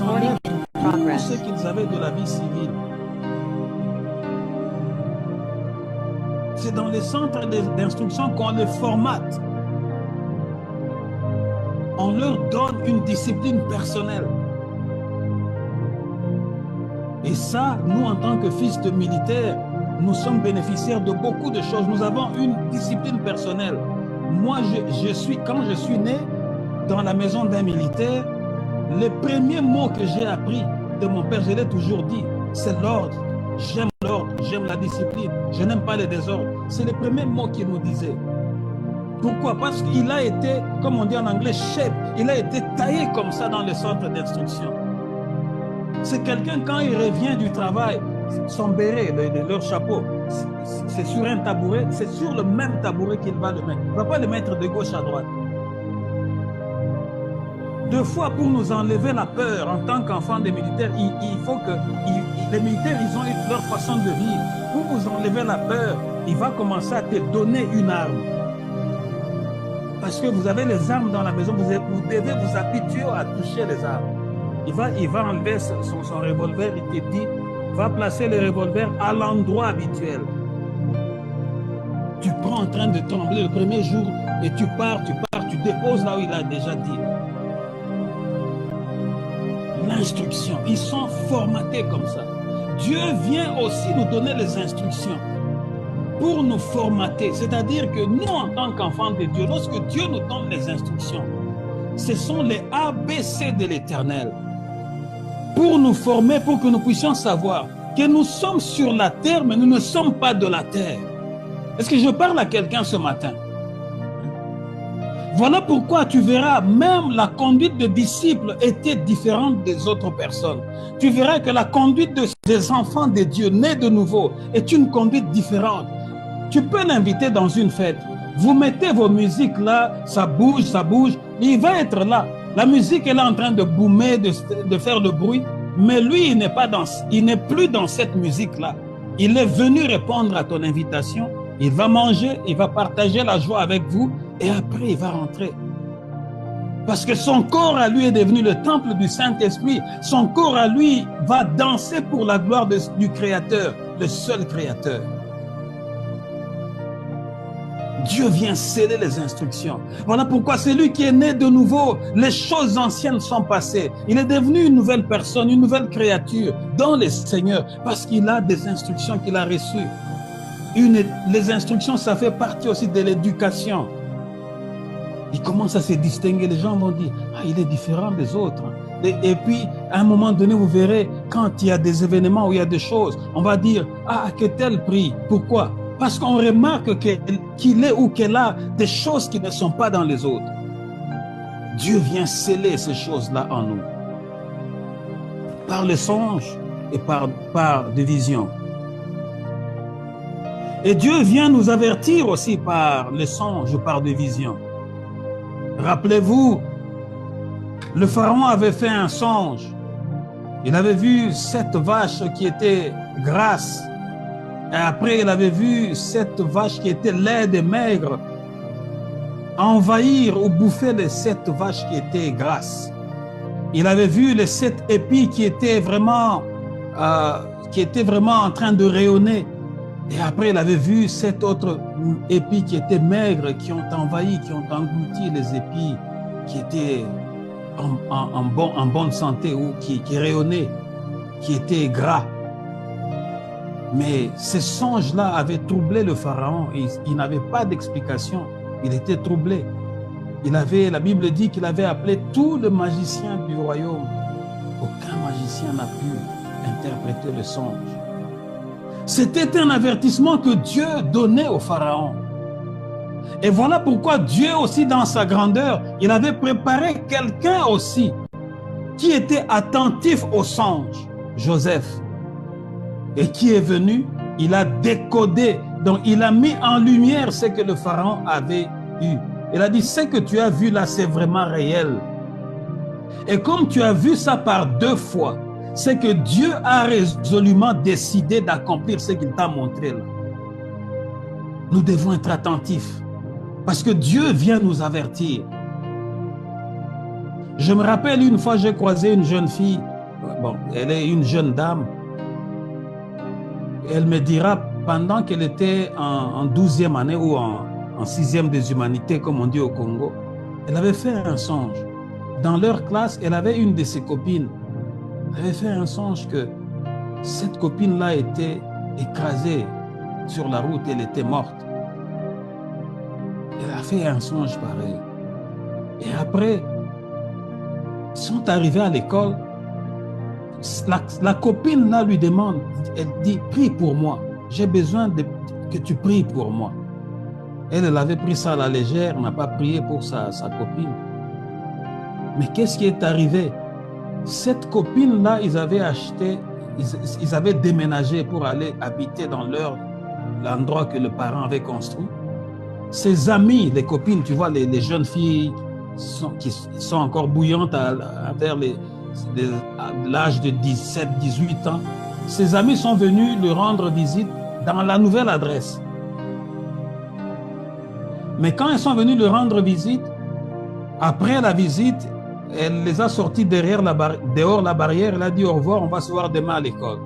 enlèvent in tout progress. ce qu'ils avaient de la vie civile. C'est dans les centres d'instruction qu'on les formate. On leur donne une discipline personnelle. Et ça, nous, en tant que fils de militaires, nous sommes bénéficiaires de beaucoup de choses. Nous avons une discipline personnelle. Moi, quand je suis né dans la maison d'un militaire, les premiers mots que j'ai appris de mon père, je l'ai toujours dit, c'est l'ordre. J'aime la discipline, je n'aime pas les désordres. C'est les premiers mots qu'il nous disait. Pourquoi? Parce qu'il a été, comme on dit en anglais, shape. Il a été taillé comme ça dans le centre d'instruction. C'est quelqu'un, quand il revient du travail, son béret, leur chapeau, c'est sur un tabouret, c'est sur le même tabouret qu'il va le mettre. Il ne va pas le mettre de gauche à droite. Deux fois, pour nous enlever la peur en tant qu'enfants des militaires, il faut que les militaires, ils ont leur façon de vivre. Pour vous enlever la peur, il va commencer à te donner une arme. Parce que vous avez les armes dans la maison, vous devez vous habituer à toucher les armes. Il va enlever son revolver, il te dit, va placer le revolver à l'endroit habituel. Tu prends en train de trembler le premier jour et tu pars, tu déposes là où il a déjà dit. L'instruction, ils sont formatés comme ça. Dieu vient aussi nous donner les instructions pour nous formater. C'est-à-dire que nous, en tant qu'enfants de Dieu, lorsque Dieu nous donne les instructions, ce sont les ABC de l'Éternel. Pour nous former, pour que nous puissions savoir que nous sommes sur la terre, mais nous ne sommes pas de la terre. Est-ce que je parle à quelqu'un ce matin? Voilà pourquoi tu verras, même la conduite des disciples était différente des autres personnes. Tu verras que la conduite des enfants de Dieu nés de nouveau est une conduite différente. Tu peux l'inviter dans une fête. Vous mettez vos musiques là, ça bouge, il va être là. La musique est là en train de boomer, de faire le bruit, mais lui, il n'est plus dans cette musique-là. Il est venu répondre à ton invitation, il va manger, il va partager la joie avec vous, et après, il va rentrer. Parce que son corps à lui est devenu le temple du Saint-Esprit. Son corps à lui va danser pour la gloire du Créateur, le seul Créateur. Dieu vient sceller les instructions. Voilà pourquoi c'est lui qui est né de nouveau. Les choses anciennes sont passées. Il est devenu une nouvelle personne, une nouvelle créature dans le Seigneur, parce qu'il a des instructions qu'il a reçues. Les instructions, ça fait partie aussi de l'éducation. Il commence à se distinguer. Les gens vont dire, ah, il est différent des autres. Et puis, à un moment donné, vous verrez, quand il y a des événements où il y a des choses, on va dire, ah, que tel prie. Pourquoi? Parce qu'on remarque qu'il est ou qu'elle a des choses qui ne sont pas dans les autres. Dieu vient sceller ces choses-là en nous. Par les songes et par des visions. Et Dieu vient nous avertir aussi par les songes, par des visions. Rappelez-vous, le pharaon avait fait un songe. Il avait vu cette vache qui était grasse. Et après, il avait vu cette vache qui était laide et maigre envahir ou bouffer les 7 vaches qui étaient grasses. Il avait vu les 7 épis qui étaient vraiment en train de rayonner. Et après, il avait vu 7 autres épis qui étaient maigres, qui ont envahi, qui ont englouti les épis qui étaient en bonne santé ou qui rayonnaient, qui étaient gras. Mais ces songes-là avaient troublé le pharaon et il n'avait pas d'explication. Il était troublé. La Bible dit qu'il avait appelé tous les magiciens du royaume. Aucun magicien n'a pu interpréter le songe. C'était un avertissement que Dieu donnait au pharaon. Et voilà pourquoi Dieu aussi, dans sa grandeur, il avait préparé quelqu'un aussi qui était attentif aux songes, Joseph. Et qui est venu, il a décodé, donc il a mis en lumière ce que le pharaon avait eu. Il a dit, ce que tu as vu là, c'est vraiment réel. Et comme tu as vu ça par 2 fois, c'est que Dieu a résolument décidé d'accomplir ce qu'il t'a montré là. Nous devons être attentifs, parce que Dieu vient nous avertir. Je me rappelle une fois, j'ai croisé une jeune fille, bon, elle est une jeune dame, elle me dira, pendant qu'elle était en 12e année ou en 6e des humanités, comme on dit au Congo, elle avait fait un songe. Dans leur classe, elle avait une de ses copines. Elle avait fait un songe que cette copine-là était écrasée sur la route, elle était morte. Elle a fait un songe pareil. Et après, ils sont arrivés à l'école. La copine là lui demande, elle dit, prie pour moi. J'ai besoin que tu pries pour moi. Elle avait pris ça à la légère, n'a pas prié pour sa copine. Mais qu'est-ce qui est arrivé? Cette copine-là, ils avaient déménagé pour aller habiter dans l'endroit que le parent avait construit. Ses amis, les copines, tu vois, les jeunes filles qui sont encore bouillantes vers l'âge de 17, 18 ans, ses amis sont venus lui rendre visite dans la nouvelle adresse. Mais quand ils sont venus lui rendre visite, après la visite, elle les a sortis dehors la barrière, elle a dit au revoir, on va se voir demain à l'école.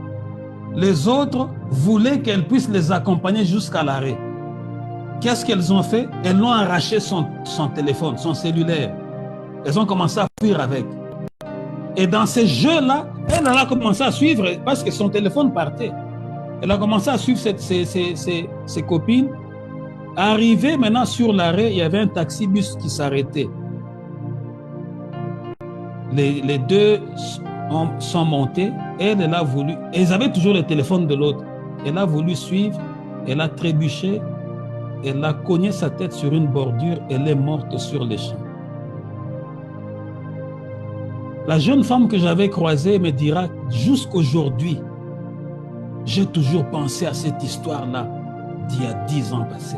Les autres voulaient qu'elle puisse les accompagner jusqu'à l'arrêt. Qu'est-ce qu'elles ont fait? Elles l'ont arraché son téléphone, son cellulaire. Elles ont commencé à fuir avec. Et dans ces jeux-là, elle a commencé à suivre parce que son téléphone partait. Elle a commencé à suivre ses copines. Arrivé maintenant sur l'arrêt, il y avait un taxi-bus qui s'arrêtait. Les deux sont montés. Elle a voulu, ils avaient toujours le téléphone de l'autre. Elle a voulu suivre, elle a trébuché, elle a cogné sa tête sur une bordure, elle est morte sur les champs. La jeune femme que j'avais croisée me dira, jusqu'aujourd'hui, j'ai toujours pensé à cette histoire-là d'il y a 10 ans passés.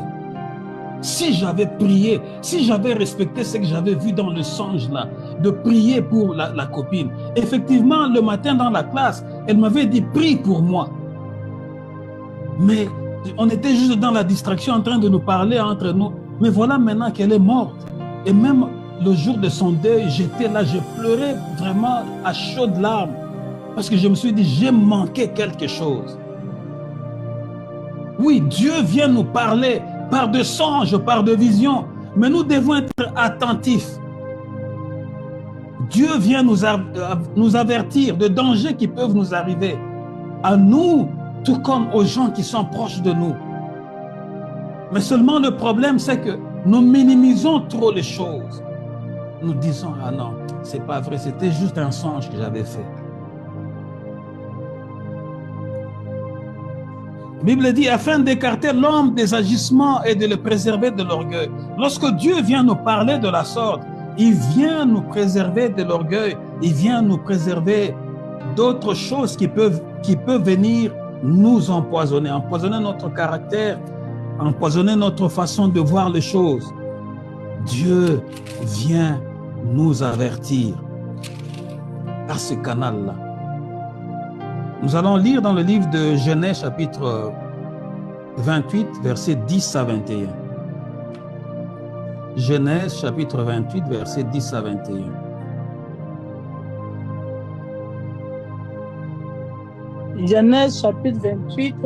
Si j'avais prié, si j'avais respecté ce que j'avais vu dans le songe là, de prier pour la copine. Effectivement, le matin dans la classe, elle m'avait dit, prie pour moi. Mais on était juste dans la distraction en train de nous parler entre nous. Mais voilà maintenant qu'elle est morte. Et même le jour de son deuil, j'étais là, je pleurais vraiment à chaudes larmes. Parce que je me suis dit, j'ai manqué quelque chose. Oui, Dieu vient nous parler par de songes, par de visions, mais nous devons être attentifs. Dieu vient nous avertir de dangers qui peuvent nous arriver, à nous, tout comme aux gens qui sont proches de nous. Mais seulement le problème, c'est que nous minimisons trop les choses. Nous disons, ah non, c'est pas vrai, c'était juste un songe que j'avais fait. La Bible dit, afin d'écarter l'homme des agissements et de le préserver de l'orgueil. Lorsque Dieu vient nous parler de la sorte, il vient nous préserver de l'orgueil, il vient nous préserver d'autres choses qui peuvent venir nous empoisonner notre caractère, empoisonner notre façon de voir les choses. Dieu vient nous avertir par ce canal-là. Nous allons lire dans le livre de Genèse, chapitre 28, versets 10 à 21. Genèse, chapitre 28, versets 10 à 21. Genèse, chapitre 28,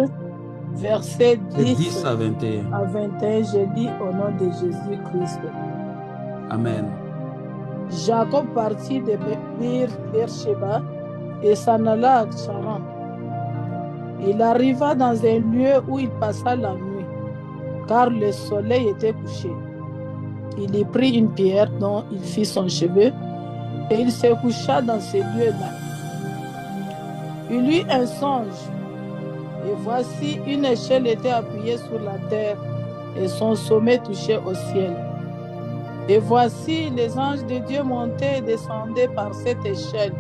versets 10 à 21. À 21, je lis au nom de Jésus-Christ. Amen. Jacob partit de Beersheba et s'en alla à Charan. Il arriva dans un lieu où il passa la nuit, car le soleil était couché. Il y prit une pierre dont il fit son cheveu, et il se coucha dans ce lieu-là. Il eut un songe, et voici une échelle était appuyée sur la terre, et son sommet touchait au ciel. Et voici les anges de Dieu montaient et descendaient par cette échelle.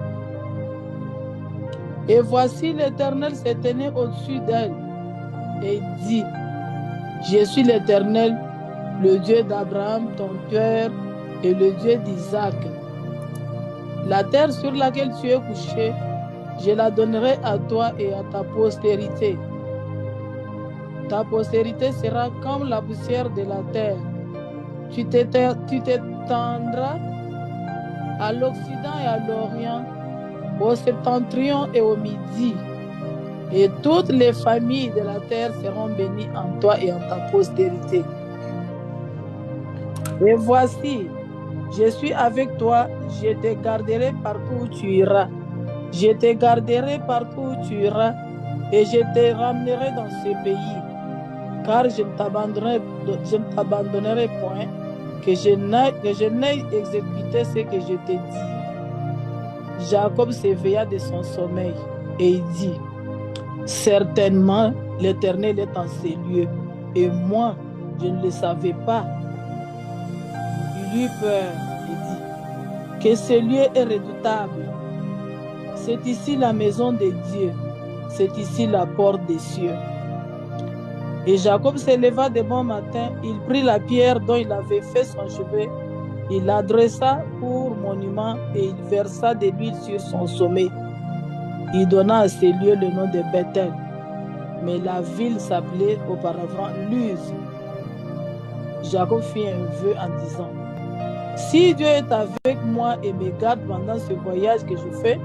Et voici l'Éternel se tenait au-dessus d'elle. Et il dit, je suis l'Éternel, le Dieu d'Abraham, ton père, et le Dieu d'Isaac. La terre sur laquelle tu es couché, je la donnerai à toi et à ta postérité. Ta postérité sera comme la poussière de la terre. Tu t'étendras à l'Occident et à l'Orient, au septentrion et au midi. Et toutes les familles de la terre seront bénies en toi et en ta postérité. Et voici, je suis avec toi, je te garderai partout où tu iras. Je te garderai partout où tu iras et je te ramènerai dans ce pays. Car je ne t'abandonnerai point, que je n'ai exécuté ce que je t'ai dit. Jacob s'éveilla de son sommeil et il dit, certainement l'Éternel est en ces lieux, et moi, je ne le savais pas. Il eut peur et dit, que ce lieu est redoutable. C'est ici la maison de Dieu, c'est ici la porte des cieux. Et Jacob se leva de bon matin, il prit la pierre dont il avait fait son chevet, il l'adressa pour monument et il versa de l'huile sur son sommet. Il donna à ces lieux le nom de Bethel, mais la ville s'appelait auparavant Luz. Jacob fit un vœu en disant, si Dieu est avec moi et me garde pendant ce voyage que je fais,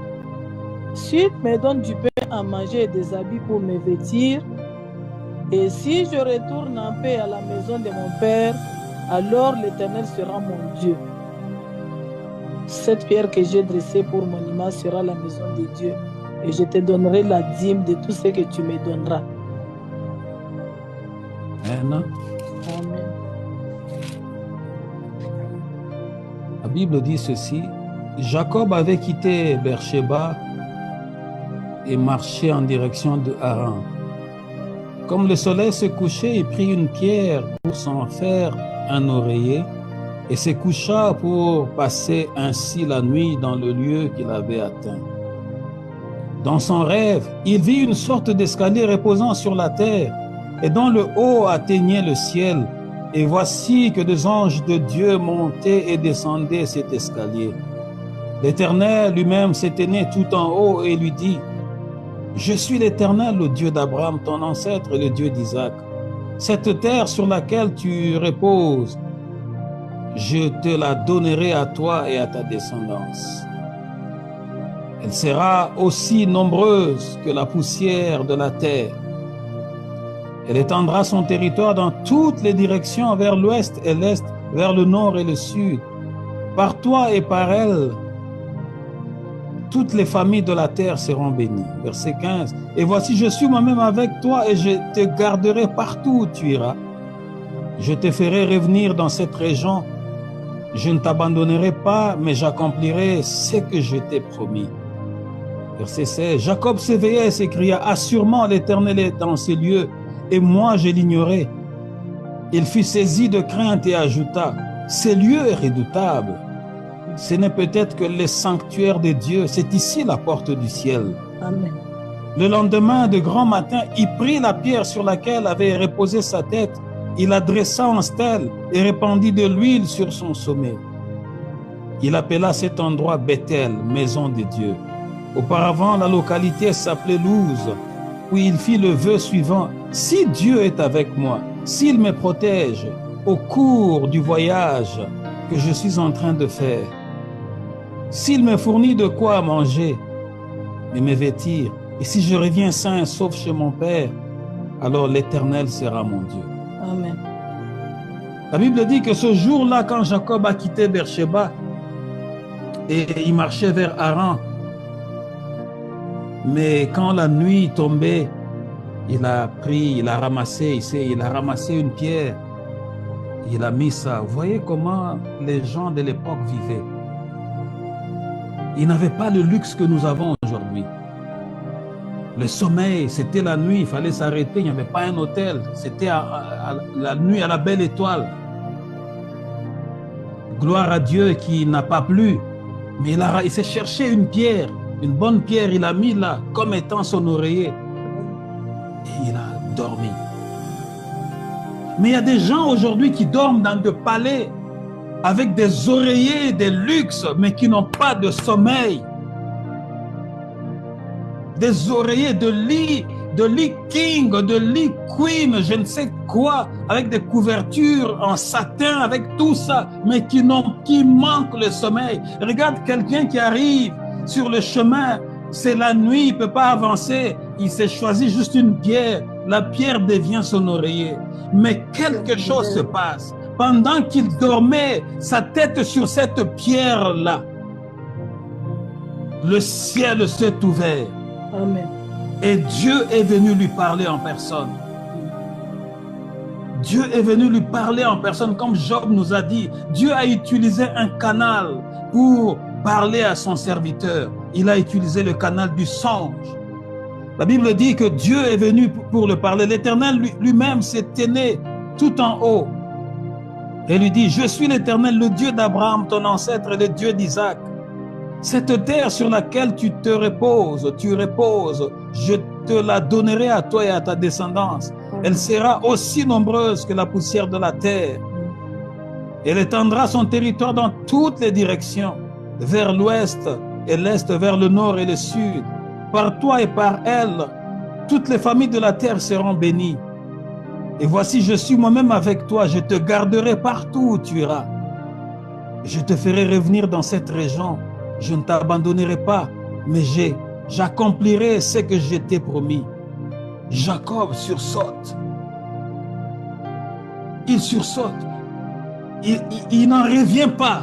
s'il me donne du pain à manger et des habits pour me vêtir, et si je retourne en paix à la maison de mon père, alors l'Éternel sera mon Dieu. Cette pierre que j'ai dressée pour monument sera la maison de Dieu, et je te donnerai la dîme de tout ce que tu me donneras. Amen. Amen. La Bible dit ceci, Jacob avait quitté Beersheba et marché en direction de Haran. Comme le soleil se couchait, il prit une pierre pour s'en faire un oreiller et se coucha pour passer ainsi la nuit dans le lieu qu'il avait atteint. Dans son rêve, il vit une sorte d'escalier reposant sur la terre et dont le haut atteignait le ciel. Et voici que des anges de Dieu montaient et descendaient cet escalier. L'Éternel lui-même s'est tenu tout en haut et lui dit, je suis l'Éternel, le Dieu d'Abraham, ton ancêtre, et le Dieu d'Isaac. Cette terre sur laquelle tu reposes, je te la donnerai à toi et à ta descendance. Elle sera aussi nombreuse que la poussière de la terre. Elle étendra son territoire dans toutes les directions, vers l'ouest et l'est, vers le nord et le sud. Par toi et par elle, toutes les familles de la terre seront bénies. Verset 15. Et voici, je suis moi-même avec toi et je te garderai partout où tu iras. Je te ferai revenir dans cette région. Je ne t'abandonnerai pas, mais j'accomplirai ce que je t'ai promis. Verset 16. Jacob s'éveilla et s'écria, assurément l'Éternel est dans ces lieux, et moi je l'ignorais. Il fut saisi de crainte et ajouta, ces lieux est redoutable. Ce n'est peut-être que le sanctuaire de Dieu, c'est ici la porte du ciel. Amen. Le lendemain de grand matin, il prit la pierre sur laquelle avait reposé sa tête, il la dressa en stèle et répandit de l'huile sur son sommet. Il appela cet endroit Bethel, maison de Dieu. Auparavant, la localité s'appelait Luz, où il fit le vœu suivant, si Dieu est avec moi, s'il me protège au cours du voyage que je suis en train de faire, s'il me fournit de quoi manger et me vêtir, et si je reviens sain et sauf chez mon Père, alors l'Éternel sera mon Dieu. Amen. La Bible dit que ce jour-là, quand Jacob a quitté Beersheba et il marchait vers Haran, mais quand la nuit tombait, il a ramassé une pierre, il a mis ça. Vous voyez comment les gens de l'époque vivaient. Ils n'avaient pas le luxe que nous avons aujourd'hui. Le sommeil, c'était la nuit, il fallait s'arrêter, il n'y avait pas un hôtel, c'était la nuit à la belle étoile. Gloire à Dieu qui n'a pas plu, mais il s'est cherché une pierre, une bonne pierre, il a mis là comme étant son oreiller et il a dormi. Mais il y a des gens aujourd'hui qui dorment dans des palais avec des oreillers, des luxes, mais qui n'ont pas de sommeil. Des oreillers de lit de lit king, de lit queen, je ne sais quoi, avec des couvertures en satin, avec tout ça, mais qui manquent le sommeil. Regarde quelqu'un qui arrive sur le chemin, c'est la nuit, il ne peut pas avancer, il s'est choisi juste une pierre, la pierre devient son oreiller. Mais quelque chose se passe. Pendant qu'il dormait, sa tête sur cette pierre-là, le ciel s'est ouvert. Amen. Et Dieu est venu lui parler en personne. Dieu est venu lui parler en personne, comme Job nous a dit. Dieu a utilisé un canal pour parler à son serviteur. Il a utilisé le canal du songe. La Bible dit que Dieu est venu pour le parler. L'Éternel lui-même s'est tenu tout en haut. Et lui dit, je suis l'Éternel, le Dieu d'Abraham, ton ancêtre, et le Dieu d'Isaac. Cette terre sur laquelle tu reposes, je te la donnerai à toi et à ta descendance. Elle sera aussi nombreuse que la poussière de la terre. Elle étendra son territoire dans toutes les directions, vers l'ouest et l'est, vers le nord et le sud. Par toi et par elle, toutes les familles de la terre seront bénies. Et voici, je suis moi-même avec toi, je te garderai partout où tu iras. Je te ferai revenir dans cette région. Je ne t'abandonnerai pas, mais j'accomplirai ce que je t'ai promis. Jacob sursaute. Il sursaute. Il n'en revient pas.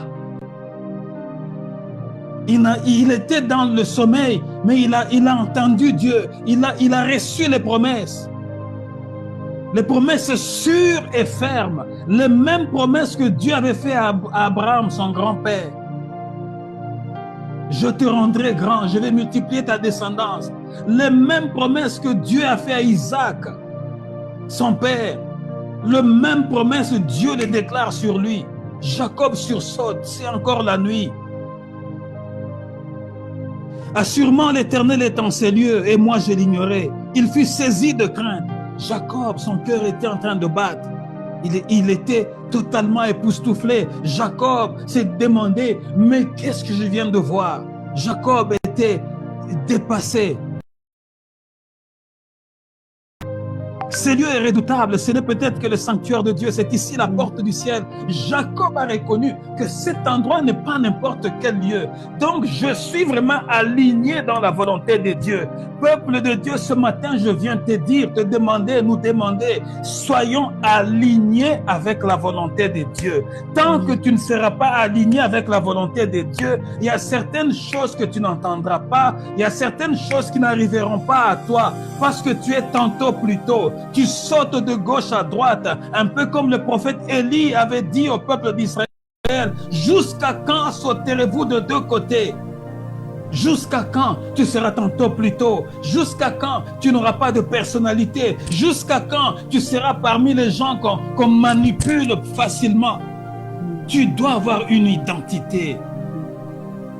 Il était dans le sommeil, mais il a entendu Dieu. Il a reçu les promesses. Les promesses sûres et fermes. Les mêmes promesses que Dieu avait fait à Abraham, son grand-père. Je te rendrai grand, je vais multiplier ta descendance. Les mêmes promesses que Dieu a fait à Isaac, son père. Les mêmes promesses, Dieu les déclare sur lui. Jacob sursaute, c'est encore la nuit. Assurément, l'Éternel est en ces lieux, et moi je l'ignorais. Il fut saisi de crainte. Jacob, son cœur était en train de battre. Il était totalement époustouflé. Jacob s'est demandé, mais qu'est-ce que je viens de voir? Jacob était dépassé. Ce lieu est redoutable, ce n'est peut-être que le sanctuaire de Dieu, c'est ici la porte du ciel. Jacob a reconnu que cet endroit n'est pas n'importe quel lieu. Donc je suis vraiment aligné dans la volonté de Dieu. Peuple de Dieu, ce matin, je viens te dire, te demander, nous demander, soyons alignés avec la volonté de Dieu. Tant que tu ne seras pas aligné avec la volonté de Dieu, il y a certaines choses que tu n'entendras pas, il y a certaines choses qui n'arriveront pas à toi, parce que tu es tantôt plus tôt. Tu sautes de gauche à droite, un peu comme le prophète Élie avait dit au peuple d'Israël, jusqu'à quand sauterez-vous de deux côtés? Jusqu'à quand tu seras tantôt plus tôt? Jusqu'à quand tu n'auras pas de personnalité? Jusqu'à quand tu seras parmi les gens qu'on manipule facilement? Tu dois avoir une identité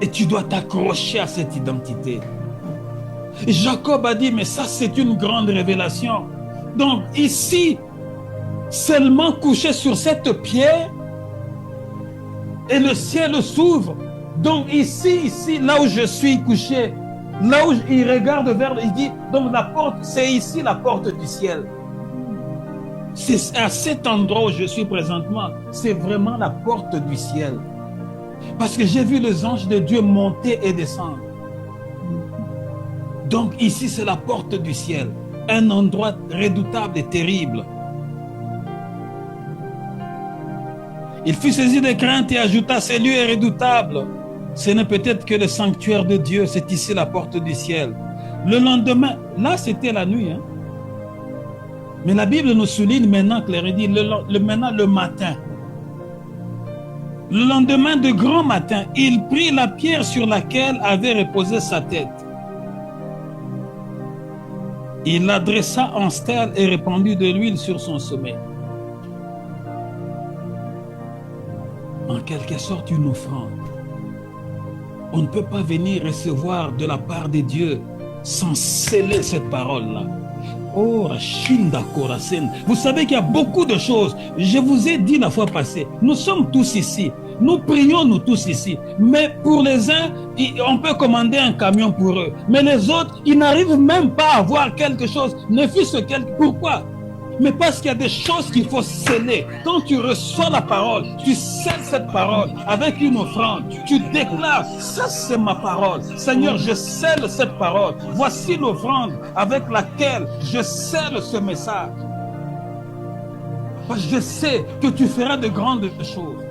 et tu dois t'accrocher à cette identité. Et Jacob a dit, mais ça c'est une grande révélation. Donc ici, seulement couché sur cette pierre, et le ciel s'ouvre. Donc ici, là où je suis couché, là où il regarde vers, il dit, donc la porte, c'est ici la porte du ciel. C'est à cet endroit où je suis présentement, c'est vraiment la porte du ciel. Parce que j'ai vu les anges de Dieu monter et descendre. Donc ici, c'est la porte du ciel. Un endroit redoutable et terrible. Il fut saisi de crainte et ajouta, ces lieux est redoutable. Ce n'est peut-être que le sanctuaire de Dieu, c'est ici la porte du ciel. Le lendemain, là c'était la nuit. Hein? Mais la Bible nous souligne maintenant, Claire dit, maintenant le matin. Le lendemain de grand matin, il prit la pierre sur laquelle avait reposé sa tête. Il la dressa en stèle et répandit de l'huile sur son sommet. En quelque sorte, une offrande. On ne peut pas venir recevoir de la part de Dieu sans sceller cette parole-là. Oh, Rashinda Korasen. Vous savez qu'il y a beaucoup de choses. Je vous ai dit la fois passée, nous sommes tous ici. Nous prions, nous tous ici. Mais pour les uns, on peut commander un camion pour eux. Mais les autres, ils n'arrivent même pas à avoir quelque chose. Ne fût-ce quelque... Pourquoi? Mais parce qu'il y a des choses qu'il faut sceller. Quand tu reçois la parole, tu scelles cette parole avec une offrande. Tu déclares, ça c'est ma parole. Seigneur, je scelle cette parole. Voici l'offrande avec laquelle je scelle ce message. Parce que je sais que tu feras de grandes choses.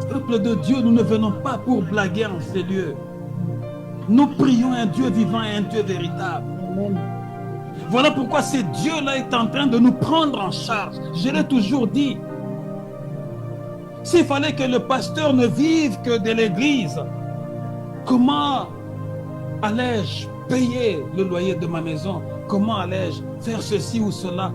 Peuple de Dieu, nous ne venons pas pour blaguer en ces lieux. Nous prions un Dieu vivant et un Dieu véritable. Amen. Voilà pourquoi ce Dieu-là est en train de nous prendre en charge. Je l'ai toujours dit. S'il fallait que le pasteur ne vive que de l'église, comment allais-je payer le loyer de ma maison? Comment allais-je faire ceci ou cela?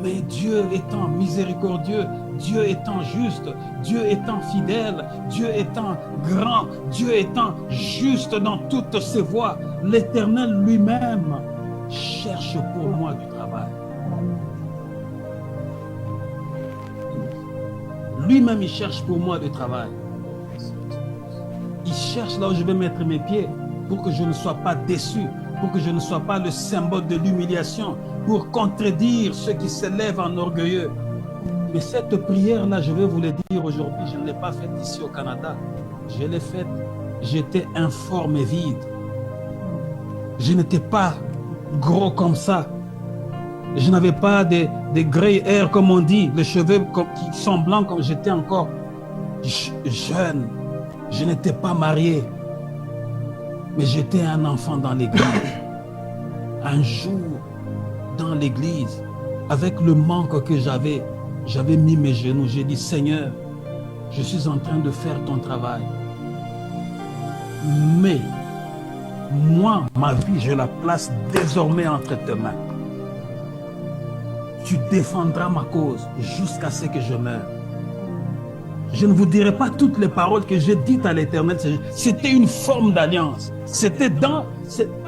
Mais Dieu étant miséricordieux, Dieu étant juste, Dieu étant fidèle, Dieu étant grand, Dieu étant juste dans toutes ses voies, l'Éternel lui-même cherche pour moi du travail. Lui-même, il cherche pour moi du travail. Il cherche là où je vais mettre mes pieds pour que je ne sois pas déçu, pour que je ne sois pas le symbole de l'humiliation, pour contredire ceux qui s'élèvent en orgueilleux. Mais cette prière-là, je vais vous le dire aujourd'hui, je ne l'ai pas faite ici au Canada. Je l'ai faite, j'étais informe et vide. Je n'étais pas gros comme ça. Je n'avais pas des grey hair comme on dit, les cheveux qui sont blancs comme j'étais encore jeune. Je n'étais pas marié. Mais j'étais un enfant dans l'église. Un jour, dans l'église, avec le manque que j'avais mis mes genoux. J'ai dit, Seigneur, je suis en train de faire ton travail. Mais, moi, ma vie, je la place désormais entre tes mains. Tu défendras ma cause jusqu'à ce que je meure. Je ne vous dirai pas toutes les paroles que j'ai dites à l'Éternel. C'était une forme d'alliance. C'était pas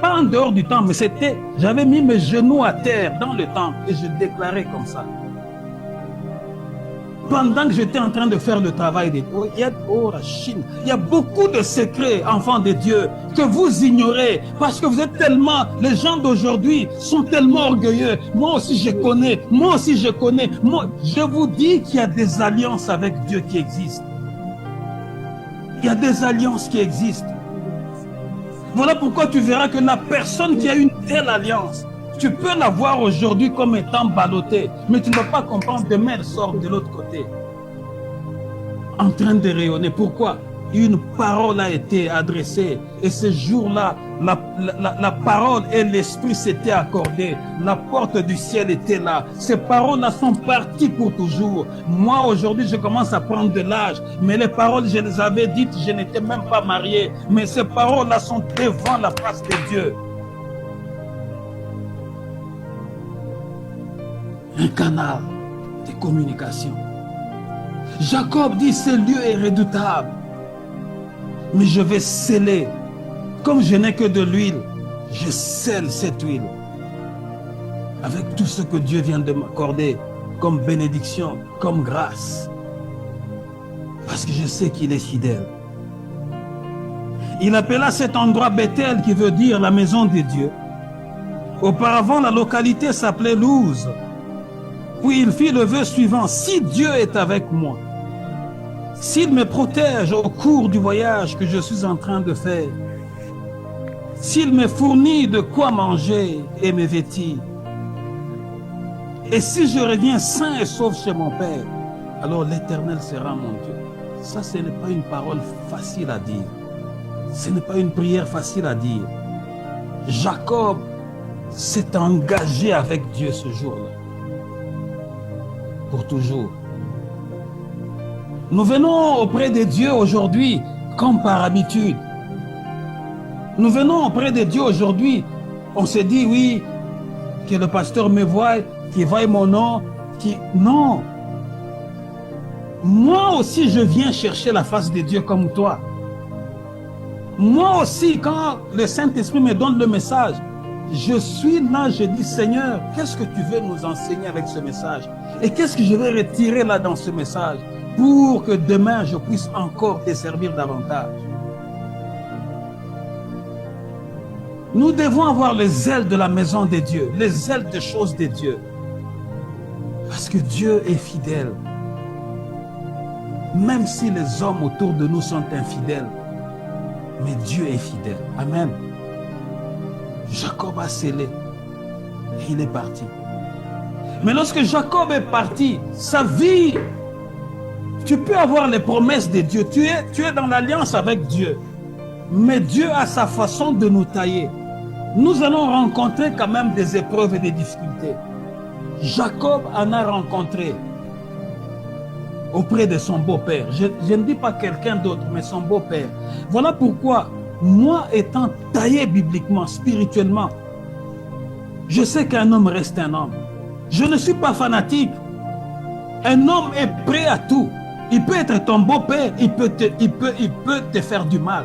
en dehors du temple, mais j'avais mis mes genoux à terre dans le temple et je déclarais comme ça. Pendant que j'étais en train de faire le travail des il y a beaucoup de secrets, enfants de Dieu, que vous ignorez parce que vous êtes tellement, les gens d'aujourd'hui sont tellement orgueilleux. Moi aussi je connais. Moi, je vous dis qu'il y a des alliances avec Dieu qui existent. Il y a des alliances qui existent. Voilà pourquoi tu verras que la personne qui a une telle alliance, tu peux la voir aujourd'hui comme étant ballottée, mais tu ne vas pas comprendre demain elle sort de l'autre côté. En train de rayonner. Pourquoi? Une parole a été adressée et ce jour-là, la parole et l'esprit s'étaient accordés. La porte du ciel était là. Ces paroles-là sont parties pour toujours. Moi, aujourd'hui, je commence à prendre de l'âge, mais les paroles, je les avais dites, je n'étais même pas marié. Mais ces paroles-là sont devant la face de Dieu. Un canal de communication. Jacob dit, ce lieu est redoutable, mais je vais sceller. Comme je n'ai que de l'huile, je scelle cette huile avec tout ce que Dieu vient de m'accorder comme bénédiction, comme grâce. Parce que je sais qu'il est fidèle. Il appela cet endroit Bethel, qui veut dire la maison de Dieu. Auparavant, la localité s'appelait Luz. Puis il fit le vœu suivant, si Dieu est avec moi, s'il me protège au cours du voyage que je suis en train de faire, s'il me fournit de quoi manger et me vêtir, et si je reviens sain et sauf chez mon Père, alors l'Éternel sera mon Dieu. Ça, ce n'est pas une parole facile à dire. Ce n'est pas une prière facile à dire. Jacob s'est engagé avec Dieu ce jour-là. Pour toujours. Nous venons auprès de Dieu aujourd'hui comme par habitude. Nous venons auprès de Dieu aujourd'hui. On se dit, oui, que le pasteur me voie, qu'il voie mon nom. Non. Moi aussi, je viens chercher la face de Dieu comme toi. Moi aussi, quand le Saint-Esprit me donne le message, je suis là, je dis, Seigneur, qu'est-ce que tu veux nous enseigner avec ce message? Et qu'est-ce que je vais retirer là dans ce message? pour que demain je puisse encore te servir davantage. Nous devons avoir les ailes de la maison de Dieu, les ailes des choses de Dieu. Parce que Dieu est fidèle. Même si les hommes autour de nous sont infidèles, mais Dieu est fidèle. Amen. Jacob a scellé et il est parti. Mais lorsque Jacob est parti, sa vie, tu peux avoir les promesses de Dieu. Tu es dans l'alliance avec Dieu. Mais Dieu a sa façon de nous tailler. Nous allons rencontrer quand même des épreuves et des difficultés. Jacob en a rencontré auprès de son beau-père. Je ne dis pas quelqu'un d'autre, mais son beau-père. Voilà pourquoi, moi étant taillé bibliquement, spirituellement, je sais qu'un homme reste un homme. Je ne suis pas fanatique. Un homme est prêt à tout. Il peut être ton beau-père, il peut te faire du mal.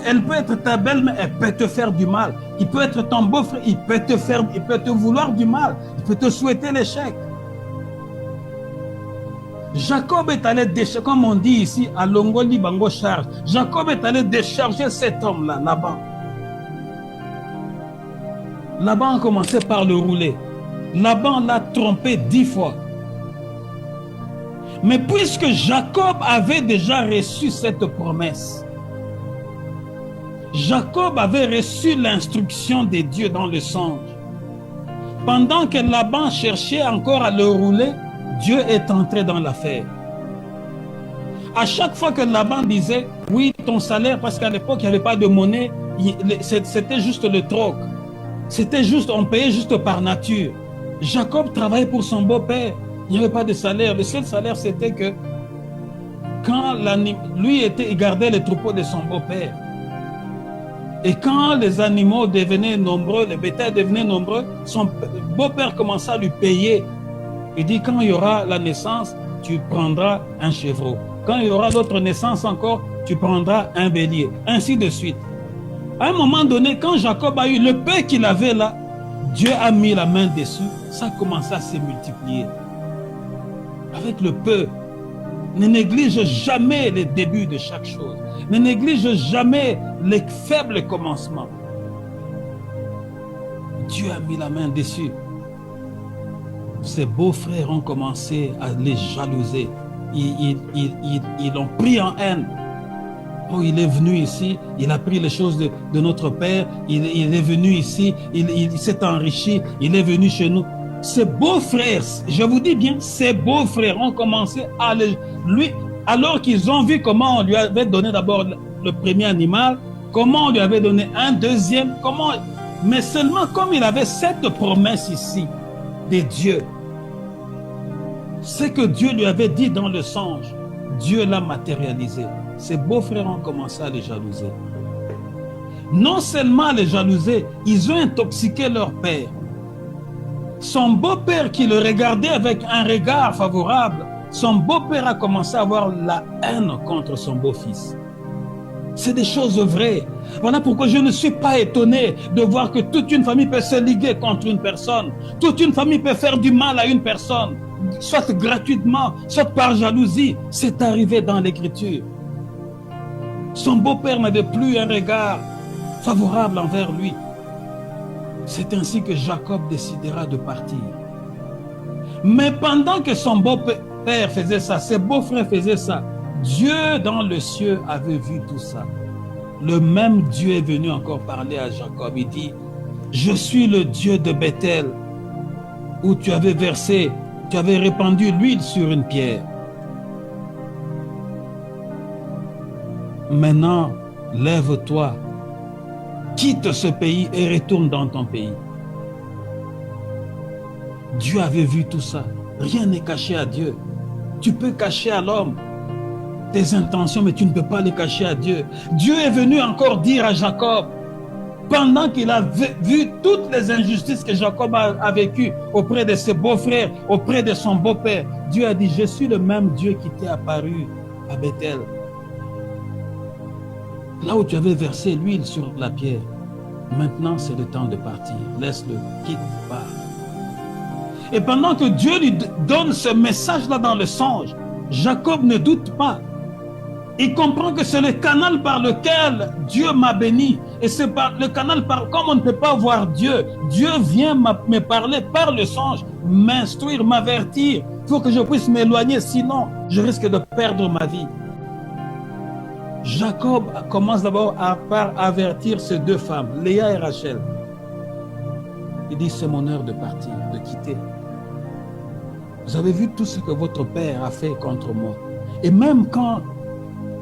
Elle peut être ta belle-mère, elle peut te faire du mal. Il peut être ton beau-frère, il peut te vouloir du mal. Il peut te souhaiter l'échec. Jacob est allé décharger, comme on dit ici, à Longoli Bango charge. Jacob est allé décharger cet homme-là, Laban. Laban a commencé par le rouler. Laban l'a trompé 10 fois. Mais puisque Jacob avait déjà reçu cette promesse, Jacob avait reçu l'instruction de Dieu dans le songe. Pendant que Laban cherchait encore à le rouler, Dieu est entré dans l'affaire. À chaque fois que Laban disait, oui, ton salaire, parce qu'à l'époque, il n'y avait pas de monnaie, c'était juste le troc. C'était juste, on payait juste par nature. Jacob travaillait pour son beau-père. Il n'y avait pas de salaire. Le seul salaire, c'était que quand il gardait les troupeaux de son beau-père. Et quand les animaux devenaient nombreux, les bétails devenaient nombreux, son beau-père commença à lui payer. Il dit, quand il y aura la naissance, tu prendras un chevreau. Quand il y aura d'autres naissances encore, tu prendras un bélier. Ainsi de suite. À un moment donné, quand Jacob a eu le peu qu'il avait là, Dieu a mis la main dessus, ça a commencé à se multiplier. Avec le peu, ne néglige jamais les débuts de chaque chose. Ne néglige jamais les faibles commencements. Dieu a mis la main dessus. Ses beaux-frères ont commencé à les jalouser. Ils l'ont pris en haine. Oh, il est venu ici, il a pris les choses de notre père, il est venu ici, il s'est enrichi, il est venu chez nous. Ses beaux-frères, je vous dis bien, ses beaux-frères ont commencé à lui, alors qu'ils ont vu comment on lui avait donné d'abord le premier animal, comment on lui avait donné un deuxième, mais seulement comme il avait cette promesse ici de Dieu, ce que Dieu lui avait dit dans le songe, Dieu l'a matérialisé. Ses beaux-frères ont commencé à les jalouser. Non seulement les jalouser, ils ont intoxiqué leur père. Son beau-père qui le regardait avec un regard favorable, son beau-père a commencé à avoir la haine contre son beau-fils. C'est des choses vraies. Voilà pourquoi je ne suis pas étonné de voir que toute une famille peut se liguer contre une personne. Toute une famille peut faire du mal à une personne, soit gratuitement, soit par jalousie. C'est arrivé dans l'Écriture. Son beau-père n'avait plus un regard favorable envers lui. C'est ainsi que Jacob décidera de partir. Mais pendant que son beau-père faisait ça, ses beaux-frères faisaient ça, Dieu dans le ciel avait vu tout ça. Le même Dieu est venu encore parler à Jacob. Il dit, je suis le Dieu de Bethel, où tu avais répandu l'huile sur une pierre. Maintenant, lève-toi, quitte ce pays et retourne dans ton pays. Dieu avait vu tout ça. Rien n'est caché à Dieu. Tu peux cacher à l'homme tes intentions, mais tu ne peux pas les cacher à Dieu. Dieu est venu encore dire à Jacob, pendant qu'il a vu toutes les injustices que Jacob a vécues auprès de ses beaux-frères, auprès de son beau-père, Dieu a dit, je suis le même Dieu qui t'est apparu à Bethel. Là où tu avais versé l'huile sur la pierre, maintenant c'est le temps de partir. Laisse-le, quitte, part. Et pendant que Dieu lui donne ce message-là dans le songe, Jacob ne doute pas. Il comprend que c'est le canal par lequel Dieu m'a béni. Et c'est par le canal comme on ne peut pas voir Dieu. Dieu vient me parler par le songe, m'instruire, m'avertir. Il faut que je puisse m'éloigner, sinon je risque de perdre ma vie. Jacob commence d'abord par avertir ces deux femmes, Léa et Rachel. Il dit, c'est mon heure de partir, de quitter. Vous avez vu tout ce que votre père a fait contre moi. Et même quand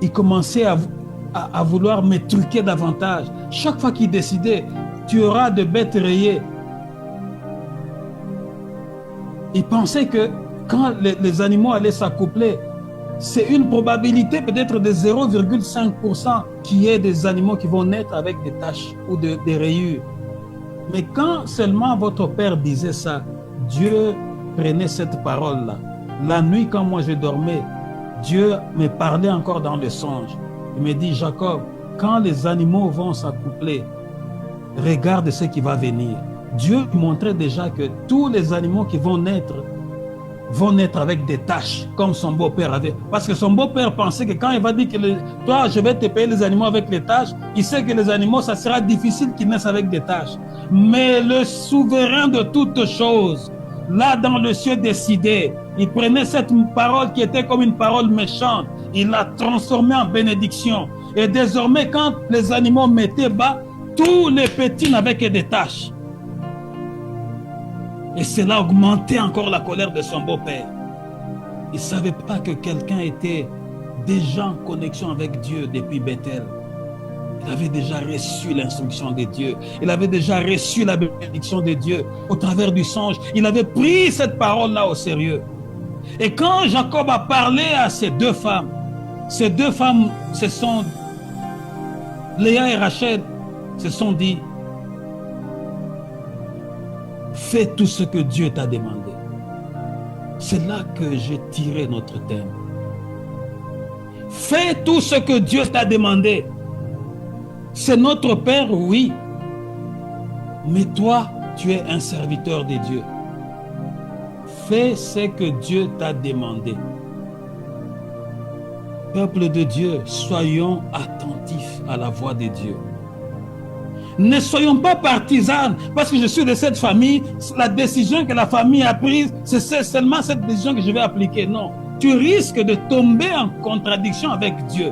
il commençait à vouloir me truquer davantage, chaque fois qu'il décidait, tu auras de bêtes rayées. Il pensait que quand les animaux allaient s'accoupler, c'est une probabilité peut-être de 0,5% qu'il y ait des animaux qui vont naître avec des taches ou des rayures. Mais quand seulement votre père disait ça, Dieu prenait cette parole-là. La nuit, quand moi je dormais, Dieu me parlait encore dans le songe. Il me dit, Jacob, quand les animaux vont s'accoupler, regarde ce qui va venir. Dieu montrait déjà que tous les animaux qui vont naître avec des taches, comme son beau-père avait. Parce que son beau-père pensait que quand il va dire que toi, je vais te payer les animaux avec les taches, il sait que les animaux, ça sera difficile qu'ils naissent avec des taches. Mais le souverain de toutes choses, là dans le ciel décidé, il prenait cette parole qui était comme une parole méchante, il l'a transformée en bénédiction. Et désormais, quand les animaux mettaient bas, tous les petits n'avaient que des taches. Et cela augmentait encore la colère de son beau-père. Il ne savait pas que quelqu'un était déjà en connexion avec Dieu depuis Bethel. Il avait déjà reçu l'instruction de Dieu. Il avait déjà reçu la bénédiction de Dieu au travers du songe. Il avait pris cette parole-là au sérieux. Et quand Jacob a parlé à ces deux femmes, ce sont Léa et Rachel, se sont dit, fais tout ce que Dieu t'a demandé. C'est là que j'ai tiré notre thème. Fais tout ce que Dieu t'a demandé. C'est notre Père, oui. Mais toi, tu es un serviteur de Dieu. Fais ce que Dieu t'a demandé. Peuple de Dieu, soyons attentifs à la voix de Dieu. Ne soyons pas partisans parce que je suis de cette famille, la décision que la famille a prise, c'est seulement cette décision que je vais appliquer. Non, tu risques de tomber en contradiction avec Dieu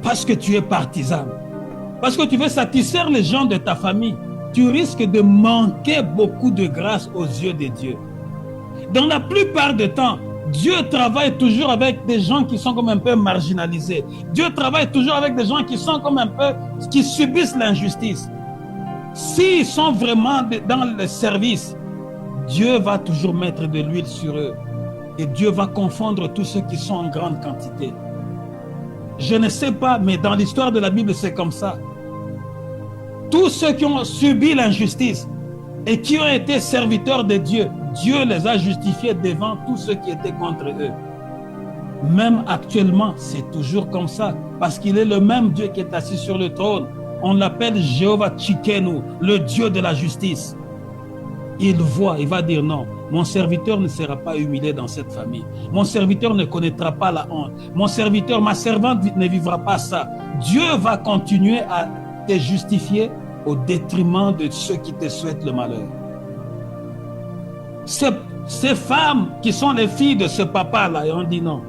parce que tu es partisan, parce que tu veux satisfaire les gens de ta famille. Tu risques de manquer beaucoup de grâce aux yeux de Dieu. Dans la plupart du temps, Dieu travaille toujours avec des gens qui sont comme un peu marginalisés. Dieu travaille toujours avec des gens qui sont comme un peu, qui subissent l'injustice. S'ils sont vraiment dans le service, Dieu va toujours mettre de l'huile sur eux. Et Dieu va confondre tous ceux qui sont en grande quantité. Je ne sais pas, mais dans l'histoire de la Bible, c'est comme ça. Tous ceux qui ont subi l'injustice et qui ont été serviteurs de Dieu, Dieu les a justifiés devant tous ceux qui étaient contre eux. Même actuellement, c'est toujours comme ça, parce qu'il est le même Dieu qui est assis sur le trône. On l'appelle Jéhovah Tchikenu, le Dieu de la justice. Il voit, il va dire non, mon serviteur ne sera pas humilié dans cette famille. Mon serviteur ne connaîtra pas la honte. Mon serviteur, ma servante ne vivra pas ça. Dieu va continuer à te justifier au détriment de ceux qui te souhaitent le malheur. Ces femmes qui sont les filles de ce papa-là, et on dit non.